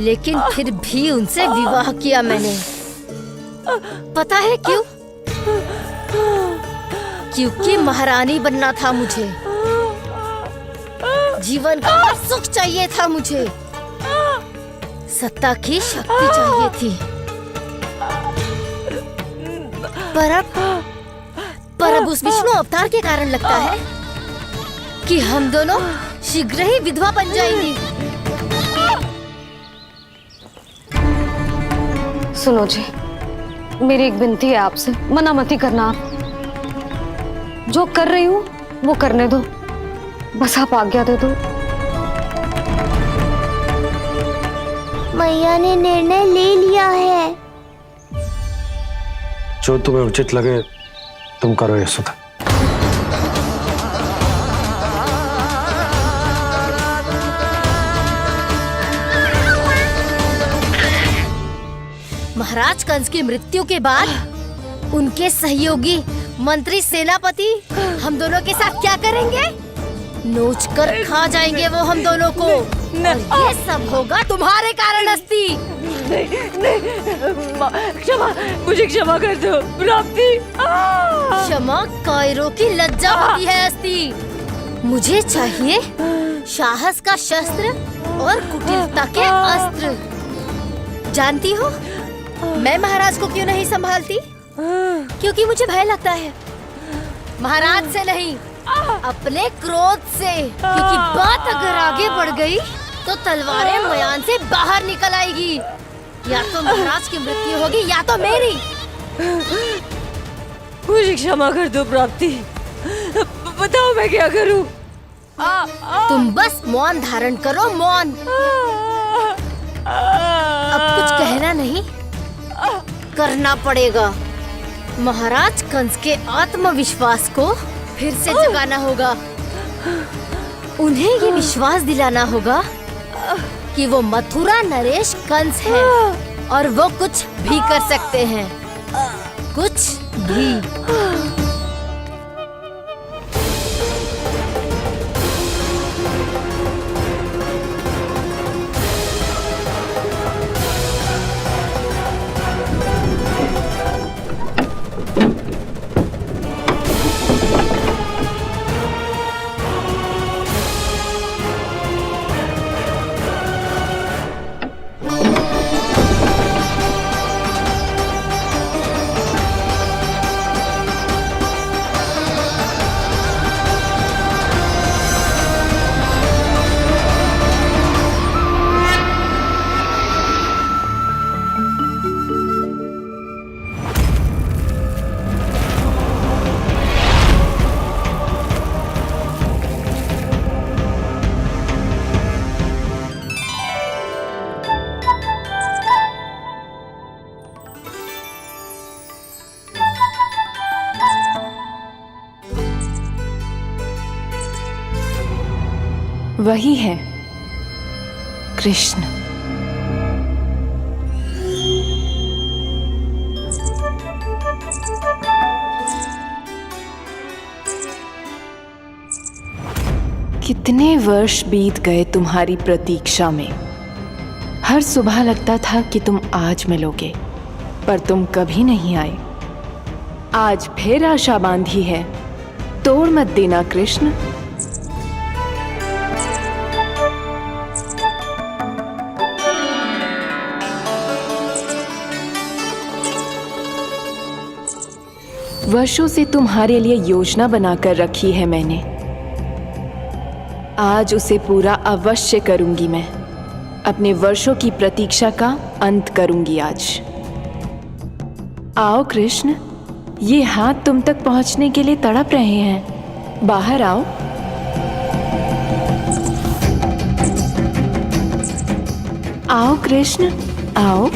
लेकिन फिर भी उनसे विवाह किया मैंने। पता है क्यों? क्योंकि महारानी बनना था मुझे। जीवन का हर सुख चाहिए था मुझे। सत्ता की शक्ति चाहिए थी। पर अब उस विष्णु अवतार के कारण लगता है कि हम दोनों शीघ्र ही विधवा बन जाएंगी। सुनो जी, मेरी एक विनती है आपसे, मना मत ही करना। आप जो कर रही हूँ वो करने दो, बस आप आज्ञा दे दो। मैया ने निर्णय ले लिया है। जो तुम्हें उचित लगे तुम करो यशोदा। महाराज कंस की मृत्यु के बाद उनके सहयोगी मंत्री सेनापति हम दोनों के साथ क्या करेंगे? नोच कर खा जाएंगे वो हम दोनों को। और ये सब होगा तुम्हारे कारण अस्ती। क्षमा, मुझे क्षमा कर दो प्राप्ति। क्षमा कायरों की लज्जा होती है अस्ती। मुझे चाहिए साहस का शस्त्र और कुटिलता के अस्त्र। जानती हो मैं महाराज को क्यों नहीं संभालती? क्योंकि मुझे भय लगता है। महाराज से नहीं, अपने क्रोध से। क्योंकि बात अगर आगे बढ़ गई तो तलवारें मयान से बाहर निकल आएगी। या तो महाराज की मृत्यु होगी या तो मेरी। मुझे क्षमा कर दो प्राप्ति। बताओ मैं क्या करूं? तुम बस मौन धारण करो, मौन। अब कुछ कहना नहीं, करना पड़ेगा। महाराज कंस के आत्मविश्वास को फिर से जगाना होगा। उन्हें ये विश्वास दिलाना होगा कि वो मथुरा नरेश कंस है और वो कुछ भी कर सकते हैं, कुछ भी। वही है कृष्ण। कितने वर्ष बीत गए तुम्हारी प्रतीक्षा में। हर सुबह लगता था कि तुम आज मिलोगे, पर तुम कभी नहीं आए। आज फिर आशा बांधी है, तोड़ मत देना कृष्ण। वर्षों से तुम्हारे लिए योजना बनाकर रखी है मैंने। आज उसे पूरा अवश्य करूंगी मैं। अपने वर्षों की प्रतीक्षा का अंत करूंगी आज। आओ कृष्ण, ये हाथ तुम तक पहुंचने के लिए तड़प रहे हैं। बाहर आओ। आओ कृष्ण, आओ।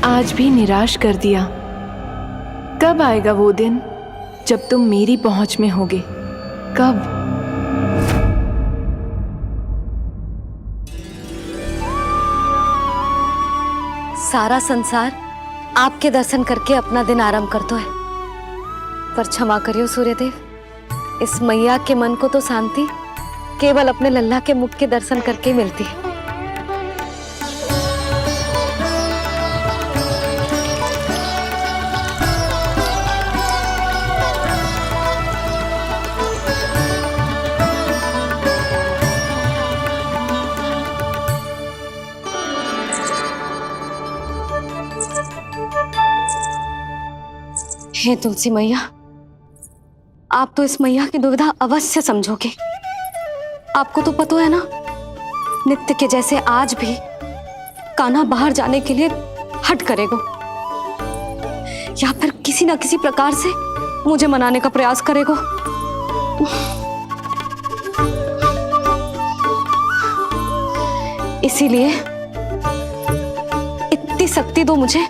आज भी निराश कर दिया। कब आएगा वो दिन जब तुम मेरी पहुंच में होगे? कब? सारा संसार आपके दर्शन करके अपना दिन आराम करता है, पर क्षमा करियो सूर्यदेव, इस मैया के मन को तो शांति केवल अपने लल्ला के मुख के दर्शन करके मिलती है। हे तुलसी मैया, आप तो इस मैया की दुविधा अवश्य समझोगे। आपको तो पता है ना, नित्य के जैसे आज भी कान्हा बाहर जाने के लिए हट करेगा या फिर किसी न किसी प्रकार से मुझे मनाने का प्रयास करेगा। इसीलिए इतनी शक्ति दो मुझे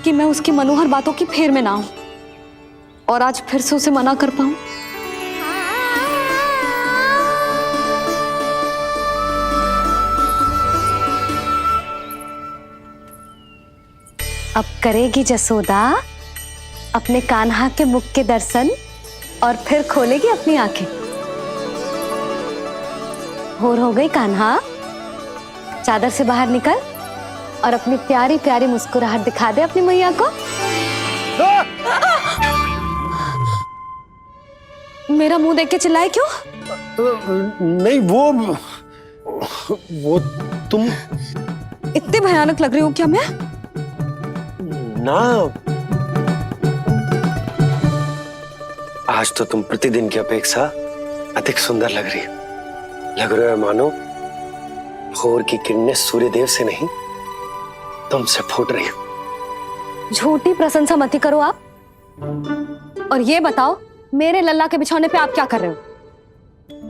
कि मैं उसकी मनोहर बातों की फेर में ना हूं। और आज फिर से उसे मना कर पाऊं। अब करेगी जसोदा अपने कान्हा के मुख के दर्शन और फिर खोलेगी अपनी आंखें। भोर हो गई कान्हा, चादर से बाहर निकल और अपनी प्यारी प्यारी मुस्कुराहट दिखा दे अपनी मैया को। मेरा मुंह देख के चिल्लाए क्यों? नहीं वो तुम इतनी भयानक लग रही हूँ क्या मैं? ना, आज तो तुम प्रतिदिन की अपेक्षा अधिक सुंदर लग रही हो। लग रहा है मानो भोर की किरणें सूर्यदेव से नहीं तुमसे फूट रही हो। झूठी प्रशंसा मत ही करो आप। और ये बताओ, मेरे लल्ला के बिछौने पे आप क्या कर रहे हो?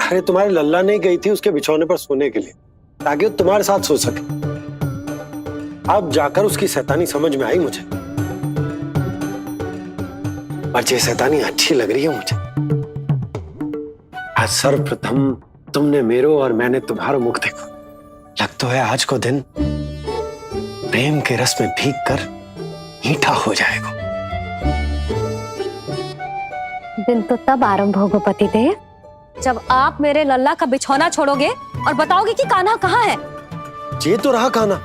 अरे तुम्हारी लल्ला नहीं गई थी उसके बिछौने पर सोने के लिए, ताकि वो तुम्हारे साथ सो सके। अब जाकर उसकी शैतानी समझ में आई मुझे, और ये शैतानी अच्छी लग रही है मुझे। आज सर्वप्रथम तुमने मेरो और मैंने तुम्हारा मुख देखा। लगता है आज को दिन प्रेम के रस में भीग कर मीठा हो जाएगा। दिन तो तब आरंभ होगा पतिदेव, जब आप मेरे लल्ला का बिछौना छोड़ोगे और बताओगे कि कान्हा कहाँ है। ये तो रहा कान्हा,